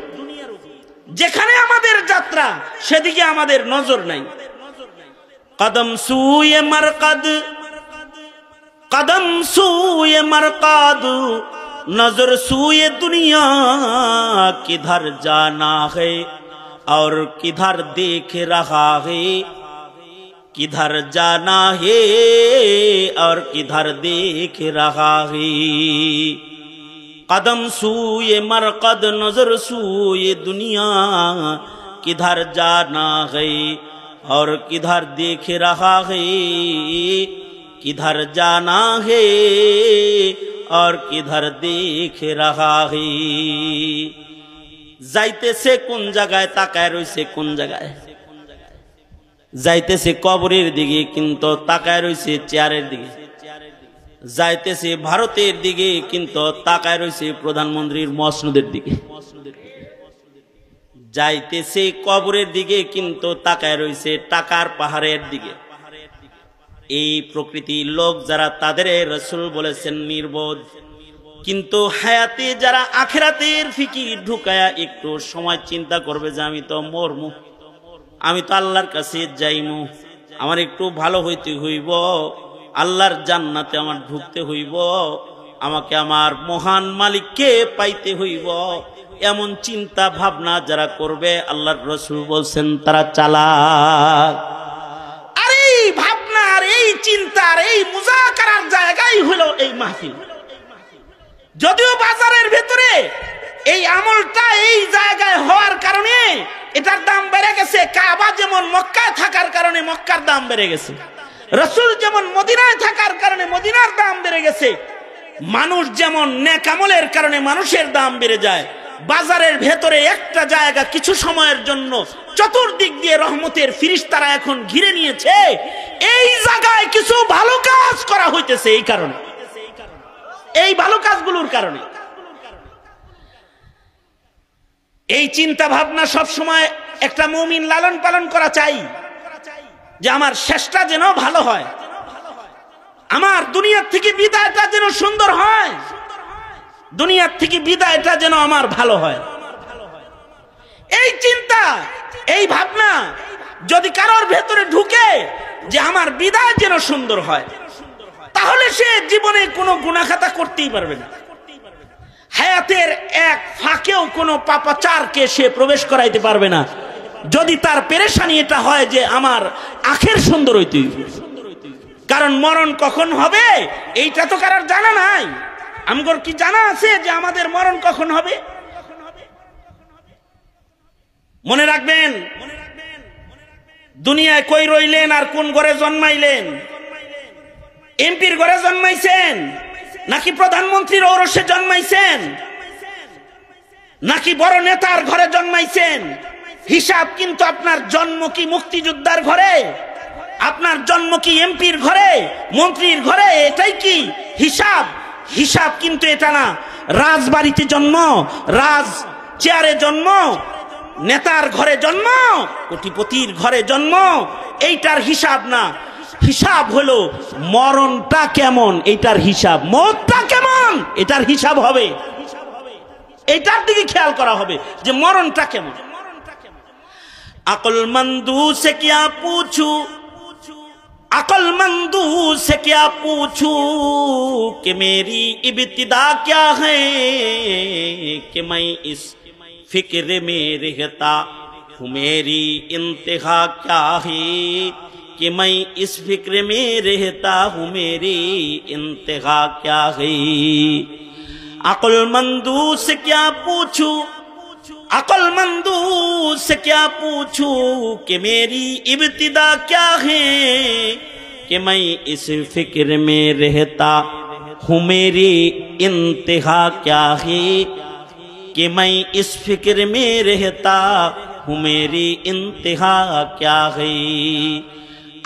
যেখানে আমাদের যাত্রা সেদিকে আমাদের নজর নাই। কদম সুয়ে মারকাদ, কদম সুয়ে মারকাদ, नजर सूए दुनिया, किधर जाना है और किधर देख रहा है, किधर जाना है और किधर देख रहा है। कदम सूए मरकद, नजर सूए दुनिया, किधर जाना है और किधर देख रहा है, किधर जाना है और किधर देख रहा है। যাইতেছে কোন জায়গায়, তাকায় রইছে কোন জায়গায়। যাইতেছে কবরের দিকে, কিন্তু তাকায় রইছে চেয়ারের দিকে। যাইতেছে ভারতের দিকে, কিন্তু তাকায় রইছে প্রধানমন্ত্রীর মসনদের দিকে। যাইতেছে কবরের দিকে, কিন্তু তাকায় রইছে টাকার পাহাড়ের দিকে। এই প্রকৃতির লোক যারা, তাদের রাসূল বলেছেন নির্বোধ। কিন্তু হায়াতে যারা আখিরাতের ফিকির ঢুকায়া একটু সময় চিন্তা করবে যে আমি তো মরমু, আমি তো আল্লাহর কাছে যাইমু, আমার একটু ভালো হইতে হইব, আল্লাহর জান্নাতে আমার ঢুকতে হইব, আমাকে আমার মহান মালিককে পাইতে হইব, এমন চিন্তা ভাবনা যারা করবে, আল্লাহর রাসূল বলছেন তারা চালাক। আর এই ভাবনার, এই চিন্তার, এই মুজাকারার জায়গাই হলো এই মাহফিল। যদিও বাজারের ভেতরে এই আমলটা এই জায়গায় হওয়ার কারণে এটার দাম বেড়ে গেছে। কাবা যেমন মক্কায় থাকার কারণে মক্কার দাম বেড়ে গেছে, রাসূল যেমন মদিনায় থাকার কারণে মদিনার দাম বেড়ে গেছে, মানুষ যেমন নেক আমলের কারণে মানুষের দাম বেড়ে যায়। বাজারের ভেতরে একটা জায়গা কিছু সময়ের জন্য চতুর্দিক দিয়ে রহমতের ফিরিস্তারা এখন ঘিরে নিয়েছে, এই জায়গায় কিছু ভালো কাজ করা হইতেছে। এই কারণে, এই ভালো কাজগুলোর কারণে এই চিন্তা ভাবনা সব সময় একটা মুমিন লালন পালন করা চাই, যে আমার শেষটা যেন ভালো হয়, আমার দুনিয়ার থেকে বিদায়টা যেন সুন্দর হয়, দুনিয়ার থেকে বিদায়টা যেন আমার ভালো হয়। এই চিন্তা, এই ভাবনা যদি কারোর ভেতরে ঢুকে যে আমার বিদায় যেন সুন্দর হয়, তাহলে সে জীবনে কোনো গুনাহখাতা করতেই পারবে না। হায়াতের এক ফাঁকেও কোনো পাপাচারকে সে প্রবেশ করাইতে পারবে না, যদি তার পেরেশানি এটা হয় যে আমার আখের সুন্দর হইতে হইবে। কারণ মরণ কখন হবে এইটা তো কারোর জানা নাই। আমগর কি জানা আছে যে আমাদের মরণ কখন হবে? মনে রাখবেন, দুনিয়ায় কই রইলেন আর কোন ঘরে জন্মাইলেন? এমপির ঘরে জন্মাইছেন নাকি প্রধানমন্ত্রীর ঔরসে জন্মাইছেন নাকি বড় নেতার ঘরে জন্মাইছেন? হিসাব কিন্তু আপনার জন্ম কি মুক্তিযোদ্ধার ঘরে? আপনার জন্ম কি এমপির ঘরে, মন্ত্রীর ঘরে? এটাই কি হিসাব? হিসাব কিন্তু এটা না। রাজবাড়িতে জন্ম, রাজ চেয়ারে জন্ম, নেতার ঘরে জন্ম, কোটিপতির ঘরে জন্ম, এইটার হিসাব না। হিসাব হলো মরণটা কেমন, এইটার হিসাব। মরণটা কেমন, এটার হিসাব হবে। এইটার দিকে খেয়াল করা হবে যে মরণটা কেমন। अक्लमंदू से क्या पूछूं, अक्लमंदू से क्या पूछूं कि मेरी इब्तिदा क्या है, कि मैं इस फिक्र में रहता हूँ मेरी इंतहा क्या है, कि मैं इस फिक्र में रहता हूँ मेरी इंतहा क्या है। अक्लमंदू से क्या पूछूं, अक्लमंदू से क्या पूछूं कि मेरी इब्तिदा क्या है, कि मैं इस फिक्र में रहता हूँ मेरी इंतहा क्या है, कि मैं इस फिक्र में रहता हूँ मेरी इंतहा क्या है।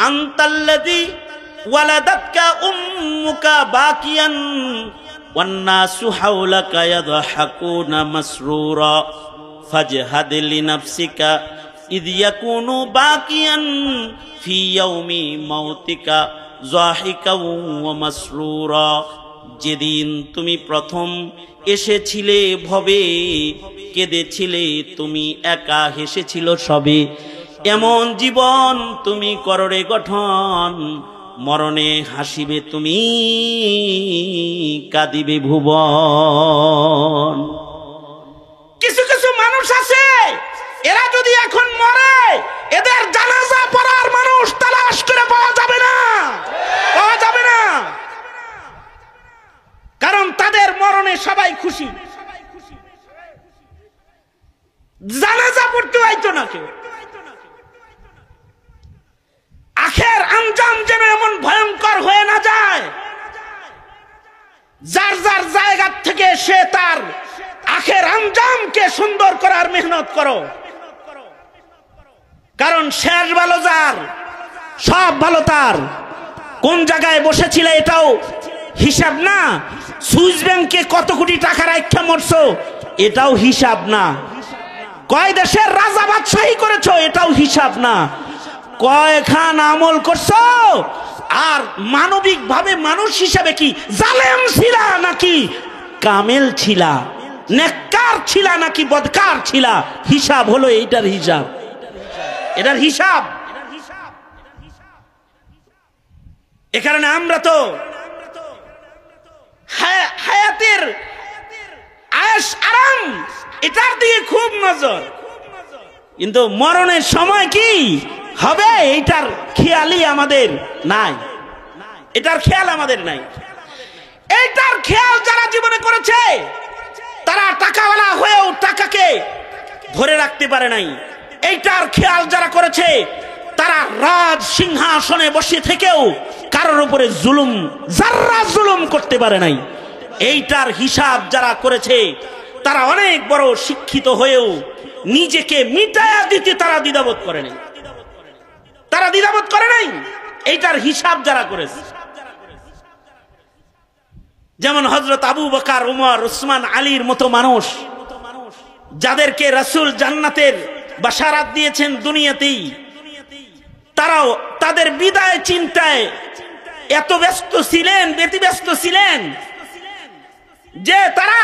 अंतल्लज़ी वलदतका उम्मुका बाकियन वन्नासु हौलका यदहकूना मसरूरा फजहद लिनफ्सिका इद यकूनु बाकियन फी यौमी मौतिका ज़ाहिका व मसरूरा। যেদিন তুমি প্রথম এসেছিলে ভবে, কেঁদেছিলে তুমি একা, হেসেছিল সবে, এমন জীবন তুমি কররে গঠন, মরণে হাসিবে তুমি, কাঁদিবে ভুবন। কিছু কিছু মানুষ আছে, এরা যদি এখন মরে, এদের জানাজা পড়ার মানুষ তালাশ করে পাওয়া যাবে না, পাওয়া যাবে না। কারণ তাদের মরণে সবাই খুশি, জানাজা পড়তে হইতো না কেউ। আখের আঞ্জাম যেন এমন ভয়ঙ্কর হয়ে না যায়, যার যার জায়গা থেকে সে তার আখের আঞ্জামকে সুন্দর করার মেহনত করো। কারণ শেষ ভালো যার, সব ভালো তার। কোন জায়গায় বসেছিলে এটাও হিসাব না। সুইস ব্যাংকে কত কোটি টাকা রাখা মরছো, এটাও হিসাব না। কয় দেশের রাজা বাদশাহী করেছো, এটাও হিসাব না। কয়খান আমল করছো, আর মানবিক ভাবে মানুষ হিসাবে কি জালেম ছিলা নাকি কামেল ছিলা, নেককার ছিলা নাকি বদকার ছিলা, হিসাব হলো এইটার হিসাব, এটার হিসাব। এ কারণে আমরা তো হায়াতের আয়েশ আরাম এটার দিকে খুব নজর, কিন্তু মরণের সময় কি হবে এইটার খেয়ালই আমাদের নাই, এটার খেয়াল আমাদের নাই। এইটার খেয়াল যারা জীবনে করেছে তারা টাকাওয়ালা হয়েও টাকাকে ধরে রাখতে পারে নাই। এইটার খেয়াল যারা করেছে তারা রাজ সিংহাসনে বসে থেকেও কারোর উপরে জুলুম, যারা জুলুম করতে পারে নাই। এইটার হিসাব যারা করেছে তারা অনেক বড় শিক্ষিত হয়েও নিজেকে মিটায়া দিতে তারা দ্বিধাবোধ করে নাই, তারা দ্বিধাবোধ করে নাই। এইটার হিসাব যারা করেছে, যেমন হযরত আবু বকর, উমর, উসমান, আলীর মতো মানুষ, যাদেরকে রাসূল জান্নাতের বাশারাত দিয়েছেন দুনিয়াতেই, তারাও তাদের বিদায় চিন্তায় এত ব্যস্ত ছিলেন, ব্যতিব্যস্ত ছিলেন যে তারা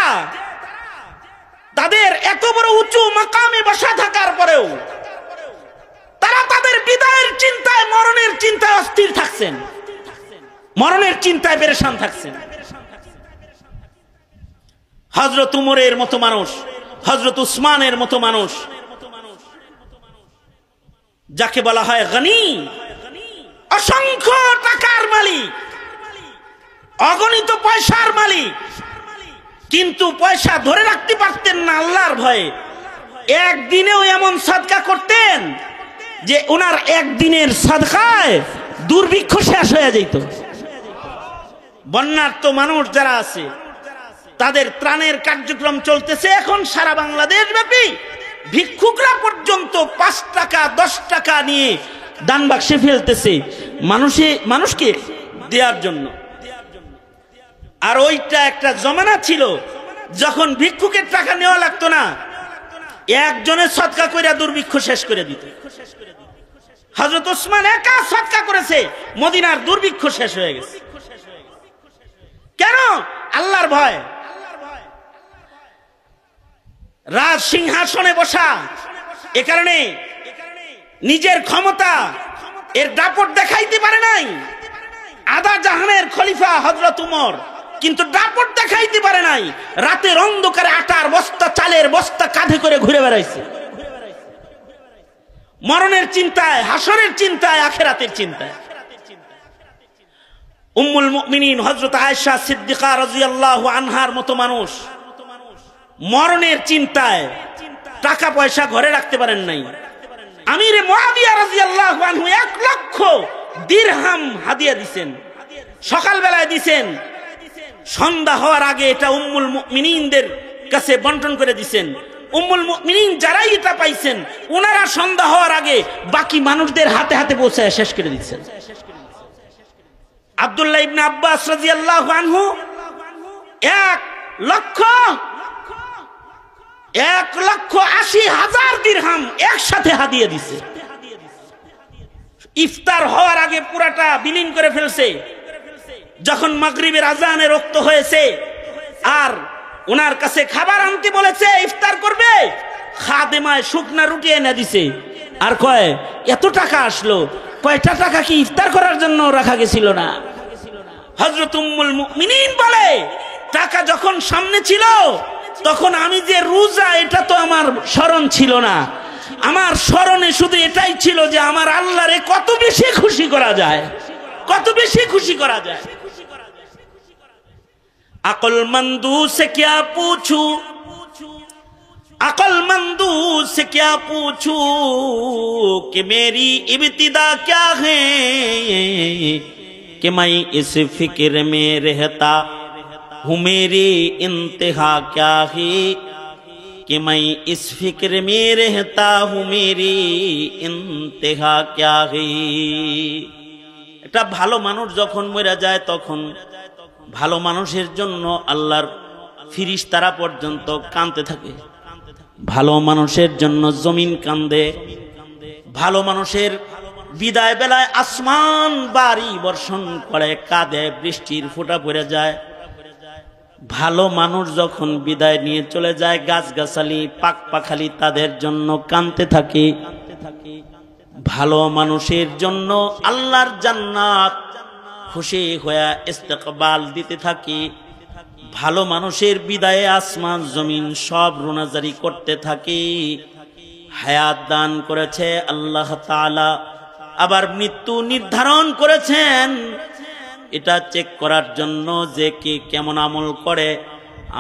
তাদের এত বড় উঁচু মাকামে বসা থাকার পরেও তারা তাদের বিদায়ের চিন্তায়, মরণের চিন্তায় অস্থির থাকছেন, মরণের চিন্তায় পেরেশান থাকছেন। হযরত উমরের মতো মানুষ, হযরত উসমানের মতো মানুষ, যাকে বলা হয় গনি, অসংখ্য টাকার মালিক, অগণিত পয়সার মালিক, কিন্তু পয়সা ধরে রাখতে পারতেন না আল্লাহর ভয়ে। একদিনেও এমন সাদকা করতেন যে ওনার একদিনের সাদকায় দুর্ভিক্ষ শেষ হয়ে যেত। বন্যার্ত মানুষ যারা আছে তাদের ত্রাণের কার্যক্রম চলতেছে এখন সারা বাংলাদেশ ব্যাপী। ভিক্ষুকরা পর্যন্ত 5 টাকা 10 টাকা নিয়ে দান বাক্সে ফেলতেছে। মানুষকে দেওয়ার জন্য। আর ওইটা একটা জমানা ছিল যখন ভিক্ষুকের টাকা নেওয়া লাগতো না, একজনের সদকা কইরা দুর্ভিক্ষ শেষ করে দিত। হযরত ওসমান একা সদকা করেছে, মদিনার দুর্ভিক্ষ শেষ হয়ে গেছে। কেন? আল্লাহর ভয়। রাজ সিংহাসনে বসা, এ কারণে নিজের ক্ষমতা এর দাপট দেখাইতে পারে নাই। আদা জাহানের খলিফা হযরত উমর, কিন্তু দাপট দেখাইতে পারে নাই। রাতের অন্ধকারে আটার বস্তা, চালের বস্তা কাঁধে করে ঘুরে বেড়াইছে, মরণের চিন্তায়, হাসরের চিন্তায়, আখিরাতের চিন্তায়। উম্মুল মুমিনিন হযরত আয়েশা সিদ্দিকা রাদিয়াল্লাহু আনহার মতো মানুষ মরণের চিন্তায় টাকা পয়সা ঘরে রাখতে পারেন নাই। আমিরে মুআবিয়া রাদিয়াল্লাহু আনহু 1 লক্ষ দিরহাম হাদিয়া দিবেন, সকাল বেলায় দিবেন, সন্ধ্যা হওয়ার আগে এটা উম্মুল মুমিনিনদের কাছে বন্টন করে দিবেন। উম্মুল মুমিনিন যারাই এটা পাইছেন, ওনারা সন্ধ্যা হওয়ার আগে বাকি মানুষদের হাতে হাতে পৌঁছায় শেষ করে দিচ্ছেন। আব্দুল্লাহ ইবনে আব্বাস রাদিয়াল্লাহু আনহু 1,80,000 দিরহাম একসাথে হাদিয়া দিছে। ইফতার হওয়ার আগে পুরাটা বিলীন করে ফেলছে। যখন মাগরিবের আজানে রক্ত হয়েছে আর ওনার কাছে খাবার আনতে বলেছে, ইফতার করবে, খাদেমায় শুকনা রুটি এনে দিছে। আর কয় এত টাকা আসলো, কয়টা টাকা কি ইফতার করার জন্য রাখা গেছিল না? হযরত উম্মুল মুমিনিন বলে, টাকা যখন সামনে ছিল তখন আমি যে রোজা এটা তো আমার স্মরণ ছিল না। আমার স্মরণে শুধু এটাই ছিল যে আমার আল্লাহরে কত বেশি খুশি করা যায়, কত বেশি খুশি করা যায়। अक्लमंदू से क्या पूछूं, अक्लमंदू से क्या पूछूं कि मेरी इब्तिदा क्या है, कि मैं इस फिक्र में रहता हूँ मेरी इंतहा क्या है, कि मैं इस फिक्र में रहता हूँ मेरी इंतहा क्या है। একটা ভালো মানুষ যখন মরে যায় তখন ভালো মানুষের জন্য আল্লাহর ফিরিস্তারা পর্যন্ত কাঁদতে থাকে। ভালো মানুষের জন্য জমিন কান্দে। ভালো মানুষের বিদায় বেলায় আসমান বাড়ি বর্ষণ করে, কাঁদে, বৃষ্টির ফোঁটা পড়ে যায়। ভালো মানুষ যখন বিদায় নিয়ে চলে যায়, গাছগাছালি, পাক পাখালি তাদের জন্য কাঁদতে থাকে। ভালো মানুষের জন্য আল্লাহর জান্নাত খুশি হয়ে ইস্তেকবাল দিতে থাকি। ভালো মানুষের বিদায়ে আসমান জমিন সব রোনাজারি করতে থাকি। হায়াত দান করেছে আল্লাহ তাআলা, আবার মৃত্যু নির্ধারণ করেছেন এটা চেক করার জন্য যে কে কেমন আমল করে।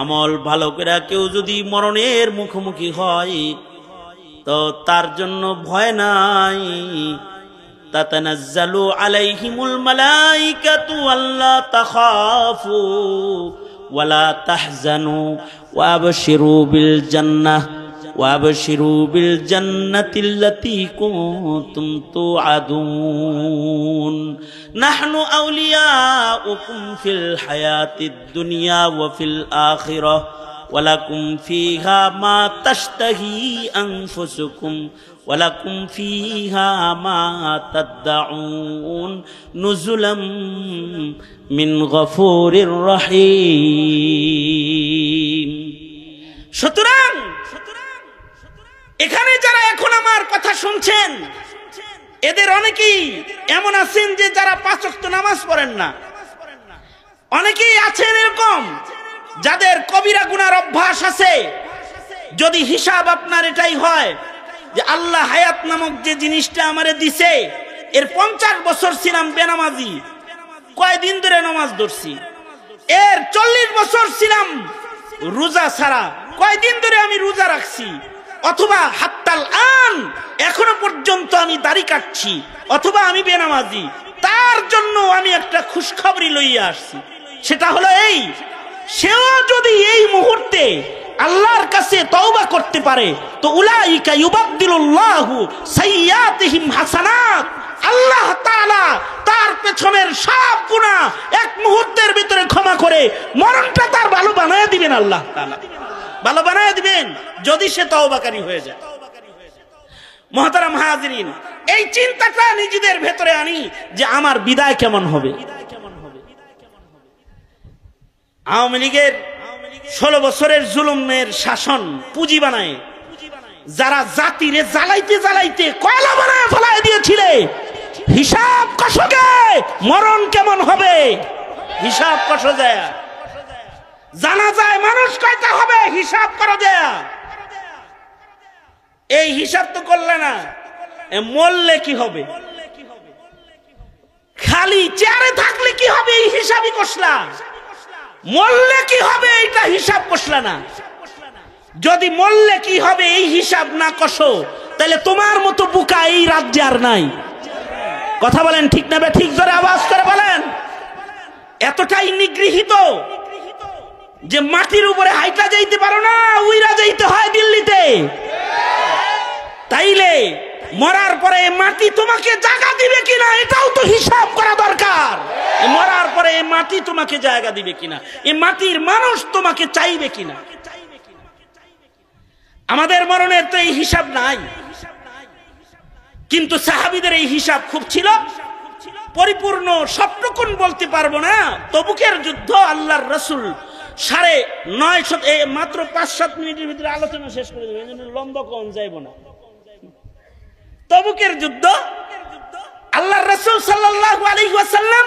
আমল ভালো করে কেউ যদি মরণের মুখোমুখি হয় তো তার জন্য ভয় নাই। তাতানাজ্জালু আলাইহিমুল মালাইকাতু আল্লা তাখাফু ওয়ালা তাহজানু ওয়াবশিরু বিল জান্নাহ ওয়াবশিরু বিল জান্নাতিল্লাতী কুনতুম তুআদুন নাহনু আউলিয়াউকুম ফিল হায়াতিদ দুনিয়া ওয়া ফিল আখিরাহ ওয়ালাকুম ফিহা মা তাশতাহি আনফুসুকুম ওয়ালাকুম ফিহা মা তাদউন নুজুলাম মিন গফুরির রহিম। সুতরাং এখানে যারা এখন আমার কথা শুনছেন, এদের অনেকেই এমন আছেন যে যারা 5 ওয়াক্ত নামাজ পড়েন না। অনেকেই আছেন এরকম যাদের কবিরা গুনার অভ্যাস আছে। যদি হিসাব আপনার এটাই হয় যে আল্লাহ হায়াত নামক যে জিনিসটা আমারে দিছে, এর 50 বছর ছিলাম বেনামাজি, কয়দিন ধরে নামাজ ধরছি। এর 40 বছর ছিলাম রোজা ছাড়া, কয়দিন ধরে আমি রোজা রাখছি। অথবা হাত্তাল আন এখনো পর্যন্ত আমি দাড়ি কাটছি, অথবা আমি বেনামাজি। তার জন্য আমি একটা খুশখবরি লইয়া আসছি। সেটা হলো এই, সেও যদি এই মুহূর্তে আল্লাহর কাছে তওবা করতে পারে তো উলাইকা ইউবাদদিলুল্লাহু সাইয়্যাতিহিম হাসানাত, আল্লাহ তাআলা তার তার পেছনের সব গুনাহ এক মুহূর্তের ভিতরে ক্ষমা করে মরণটা তার ভালো বানায় দিবেন আল্লাহ তাআলা, ভালো বানায় দিবেন যদি সে তওবাকারী হয়ে যায়। মুহতারাম হাজিরিন, এই চিন্তাটা নিজেদের ভেতরে আনি যে আমার বিদায় কেমন হবে। আওয়ামী লীগের 16 বছরের জুলুমের শাসন পুঁজি বানায় যারা জাতিরে জ্বালাইতে জ্বালাইতে কয়লা বানায় ফেলায় দিয়েছিলে, হিসাব কষকে মরণ কেমন হবে হিসাব কষ যায়, জানা যায় মানুষ কয়টা হবে হিসাব করা যায়। এই হিসাব তো করলে না, মরলে কি হবে, খালি চেয়ারে থাকলে কি হবে এই হিসাবই কষলা, মরলে কি হবে এইটা হিসাব কষলা না। যদি মরলে কি হবে এই হিসাব না কষো তাহলে তোমার মতো বুকা এই রাজ্যে আর নাই। কথা বলেন ঠিক না? ঠিক জোরে আওয়াজ করে বলেন। এতটাই নিগৃহীত যে মাটির উপরে হাইটা যাইতে পারো না, উইরা যাইতে হয় দিল্লিতে। তাইলে মরার পরে মাটি তোমাকে জায়গা দিবে কিনা এটাও তো হিসাব করা দরকার। মরার পরে এই মাটি তোমাকে জায়গা দিবে কিনা, এই মাটির মানুষ তোমাকে চাইবে কিনা। আমাদের মরণের তো এই হিসাব নাই, কিন্তু সাহাবীদের এই হিসাব খুব ছিল। পরিপূর্ণ সবটুকুন বলতে পারবো না। তবুকের যুদ্ধ আল্লাহর রাসূল 9:30 মাত্র 5-7 মিনিটের ভিতরে আলোচনা শেষ করে দেবে, এজন্য লম্বা কোন যাইব না। তবুকের যুদ্ধ আল্লাহর রাসূল সাল্লাল্লাহু আলাইহি ওয়াসাল্লাম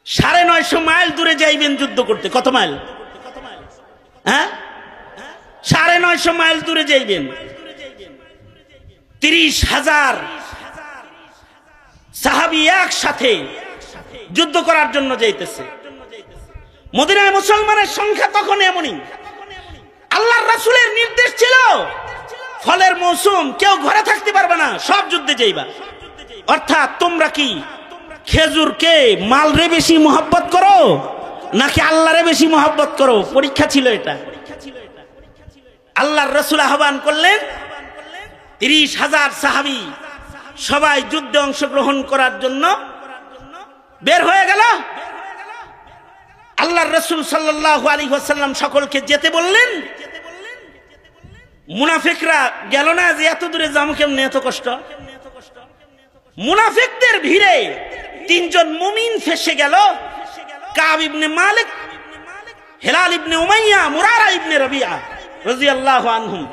950 মাইল দূরে যাইবেন যুদ্ধ করতে। কত মাইল? হ্যাঁ, 950 মাইল দূরে যাইবেন। 30,000 সাহাবী একসাথে যুদ্ধ করার জন্য যাইতেছে। মদিনায় মুসলমানের সংখ্যা তখন এমনই। আল্লাহর রাসূলের নির্দেশ ছিল ফলের মৌসুম, কেউ ঘরে থাকতে পারবে না, সব যুদ্ধে যাইবা। অর্থাৎ তোমরা কি খেজুরকে মালরে বেশি মহব্বত করো নাকি আল্লাহরে বেশি মহব্বত করো? পরীক্ষা ছিল এটা। আল্লাহর রাসূল আহ্বান করলেন, 30,000 সাহাবী সবাই যুদ্ধে অংশগ্রহণ করার জন্য বের হয়ে গেল। আল্লাহর রাসূল সাল্লাল্লাহু আলাইহি ওয়াসাল্লাম সকলকে যেতে বললেন। মুনাফিকরা গেল না যে এত দূরে যাবো কেমনে, এত কষ্ট। মুনাফিকদের ভিড়ে 3 জন মুমিন ফেসে গেল, কাব ইবনে মালিক, হিলাল ইবনে উমাইয়া, মুরারা ইবনে রাবিয়া রাদিয়াল্লাহু আনহুম।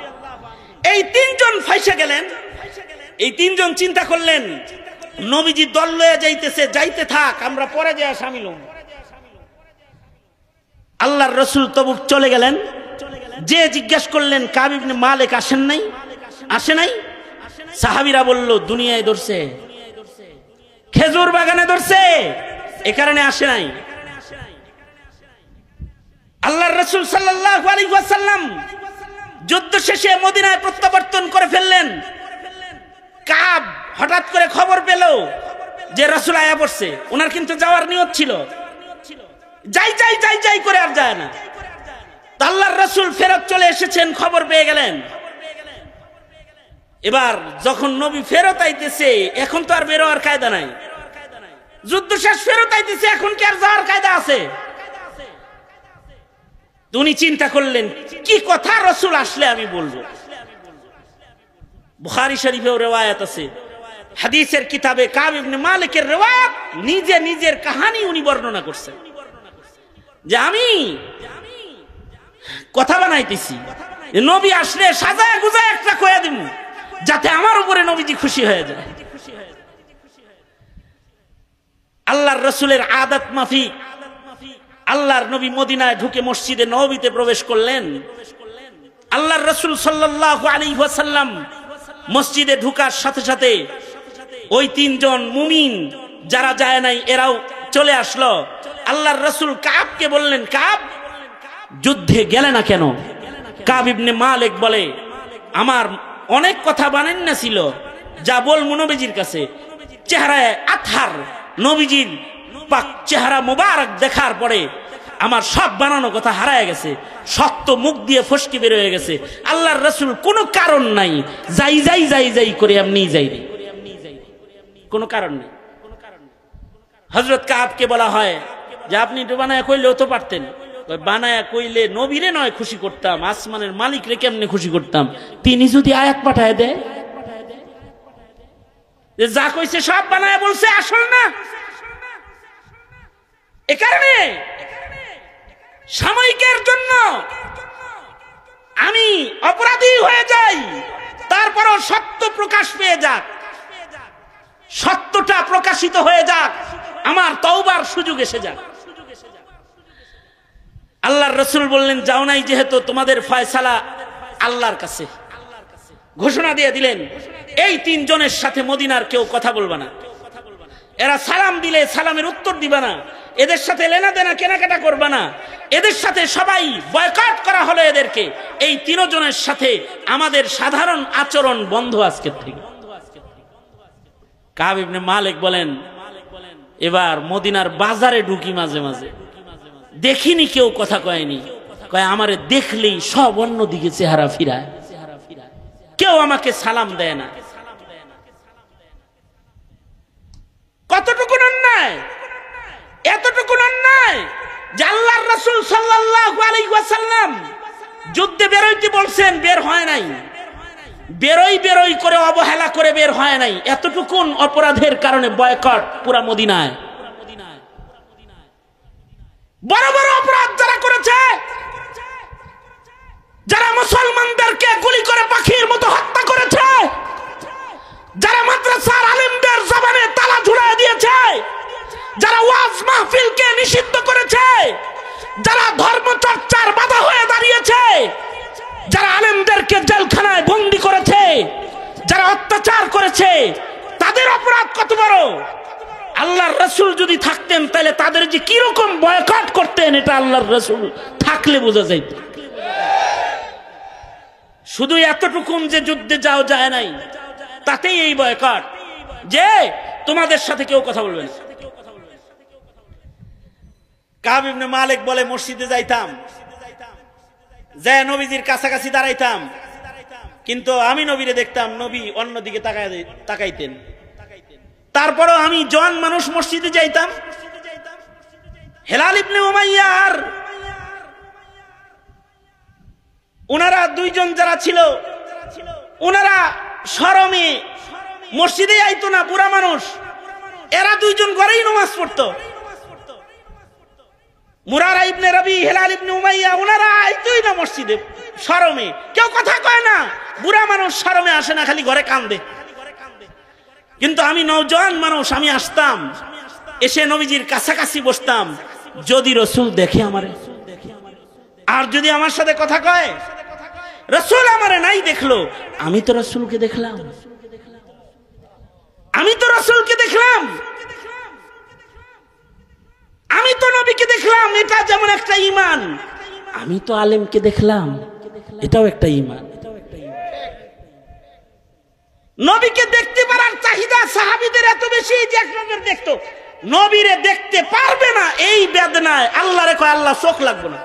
এই 3 জন ফাইসে গেলেন। এই 3 জন চিন্তা করলেন নবীজি দল লয়ে যাইতেছে, যাইতে থাক, আমরা পরে যায় শামিল হব। আল্লাহর রাসূল তবুক চলে গেলেন। যে জিজ্ঞাসা করলেন কাব ইবনে মালিক আসেন নাই, আসে নাই? সাহাবীরা বলল দুনিয়ায় ধরছে, খেজুর বাগানে ধরছে, এ কারণে আসে নাই। আল্লাহর রাসূল সাল্লাল্লাহু আলাইহি ওয়াসাল্লাম যুদ্ধ শেষে মদিনায় প্রত্যাবর্তন করে ফেললেন। কাব হঠাৎ করে খবর পেল যে রাসূল আয়া পড়ছে। ওনার কিন্তু যাওয়ার নিয়ত ছিল, যাই যাই যাই যাই করে আর যায় না। আল্লাহর রাসূল ফেরত চলে এসেছেন, খবর পেয়ে গেলেন। এবার যখন নবী ফেরত আইতেছে, এখন তো আর বেরোয়ার কায়দা নাই। যুদ্ধ শেষ ফেরত আইতেছে, এখন কি আর যাওয়ার কায়দা আছে? উনি চিন্তা করলেন কি কথা রাসূল আসলে আমি বলবো। বুখারী শরীফেও রিওয়ায়াত আছে, হাদিসের কিতাবে কাব ইবনে মালিকের রিওয়ায়াত, নিজে নিজের কাহিনী উনি বর্ণনা করছেন যে আমি কথা বানাইতেছি, নবী আসলে সাজায় গুজায় একটা কইয়া দিব যাতে আমার উপরে নবীজি খুশি হয়ে যায়। আল্লাহর রাসূলের আদত মাফিক আল্লাহর নবী মদিনায় ঢুকে মসজিদে নববীতে প্রবেশ করলেন। আল্লাহর রাসূল সাল্লাল্লাহু আলাইহি ওয়াসাল্লাম মসজিদে ঢোকার সাথে সাথে ওই 3 জন মুমিন যারা যায় নাই এরাও চলে আসলো। আল্লাহর রাসূল কাবকে বললেন, কাব যুদ্ধে গেলে না কেন? কাব ইবনে মালিক বলে, আমার অনেক কথা বানান না ছিল, যা বলবো নবীজির কাছে। চেহারায় আতহার, নবীজির পাক চেহারা মোবারক দেখার পরে আমার সব বানানো কথা হারায় গেছে, সত্য মুখ দিয়ে ফসকে বের হয়ে গেছে। আল্লাহর রাসূল কোনো কারণ নাই, যাই যাই যাই যাই করে এমনি যাই রে। কোনো কারণ নেই। হযরত কাবকে বলা হয় যে আপনি তো বানায়া কইলেও তো পারতেন। বানায়া কইলে নবীরে নয় খুশি করতাম, আসমানের মালিকরে কেমনে খুশি করতাম? তিনি যদি আয়াত পাঠায় দেয় যে যা কইছে সব বানায়া বলছে, আসল না। এ কারণে সাময়িকের জন্য আমি অপরাধী হয়ে যাই, তারপরও সত্য প্রকাশ পেয়ে যাক, সত্যটা প্রকাশিত হয়ে যাক, আমার তওবার সুযোগ এসে যাক। আল্লাহর রাসূল বললেন, যাও নাই যেহেতু তোমাদের ফয়সালা আল্লাহর কাছে। ঘোষণা দিয়ে দিলেন, এই তিনজনের সাথে মদিনার কেউ কথা বলবে না। এরা সালাম দিলে সালামের উত্তর দিবা না, এদের সাথে লেনা দেনা কেনাকাটা করবা না, এদের সাথে সবাই বয়কট করা হলো। এদেরকে এই তিনজনের সাথে আমাদের সাধারণ আচরণ বন্ধ আজকের থেকে। কাব ইবনে মালিক বলেন, এবার মদিনার বাজারে ঢুকি, মাঝে মাঝে দেখিনি কেউ কথা কয়নি, কয় আমারে দেখলেই সব অন্যদিকে চেহারা ফিরায়, কেউ আমাকে সালাম দেয় না। কতটুকু অন্যায়, এতটুকু অন্যায় যে আল্লাহর রাসূল সাল্লাল্লাহু আলাইহি ওয়াসাল্লাম যুদ্ধে বেরোইতে বলছেন, বের হয় নাই, বেরোই করে অবহেলা করে বের হয় নাই। এতটুকুন অপরাধের কারণে বয়কট পুরা মদিনায়। বড় বড় অপরাধ যারা করেছে, যারা মুসলমানদেরকে গুলি করে পাখির মতো হত্যা করেছে, যারা মাদ্রাসার আলেমদের জবানে তালা ঝুলিয়ে দিয়েছে, যারা ওয়াজ মাহফিলকে নিষিদ্ধ করেছে, যারা ধর্মচর্চার বাধা হয়ে দাঁড়িয়েছে, যারা আলেমদেরকে জেলখানায় বন্দী করেছে, যারা অত্যাচার করেছে, তাদের অপরাধ কত বড়। আল্লাহর রাসূল যদি থাকতেন তাহলে তাদের যে কিরকম বয়কট করতেন, এটা আল্লাহর রাসূল থাকলে বোঝা যাইত। শুধু এতটুকুন যে যুদ্ধে যাও যায় নাই, তাতেই এই বয়কট যে তোমাদের সাথে কেউ কথা বলবে না। কাব ইবনে মালিক বলে, মসজিদে যাইতাম, যে নবীজির কাছাকাছি দাঁড়াইতাম, কিন্তু আমি নবীরে দেখতাম নবী অন্যদিকে তাকাইতেন। তারপরও আমি জন মানুষ মসজিদে যাইতাম। হেলাল ইবনে উমাইয়ার ওনারা দুইজন যারা ছিল, ওনারা শরমে মসজিদে আইতো না, বুড়া মানুষ, এরা দুইজন ঘরেই নামাজ পড়তো। মুরারা ইবনে রবি, হেলাল ইবনে উমাইয়া, ওনারা আইতোই না মসজিদে, শরমে, কেউ কথা কয় না। বুড়া মানুষ শরমে আসে না, খালি ঘরে কান্দে। কিন্তু আমি নওজোয়ান মানুষ, আমি আসতাম, এসে নবীজির কাছাকাছি বসতাম। যদি রাসূল দেখে আমারে, আর যদি আমার সাথে কথা কয়, রাসূল আমারে নাই দেখলো, আমি তো রাসূলকে দেখলাম, আমি তো রাসূলকে দেখলাম, আমি তো নবীকে দেখলাম। এটা যেমন একটা ঈমান, আমি তো আলেমকে দেখলাম, এটাও একটা ঈমান। নবীকে দেখতে পারার চাহিদা সাহাবীদের এত বেশি যে এক নজর দেখতো। নবীরে দেখতে পারবে না, এই বেদনায় আল্লাহরে কয়, আল্লাহ চোখ লাগবে না।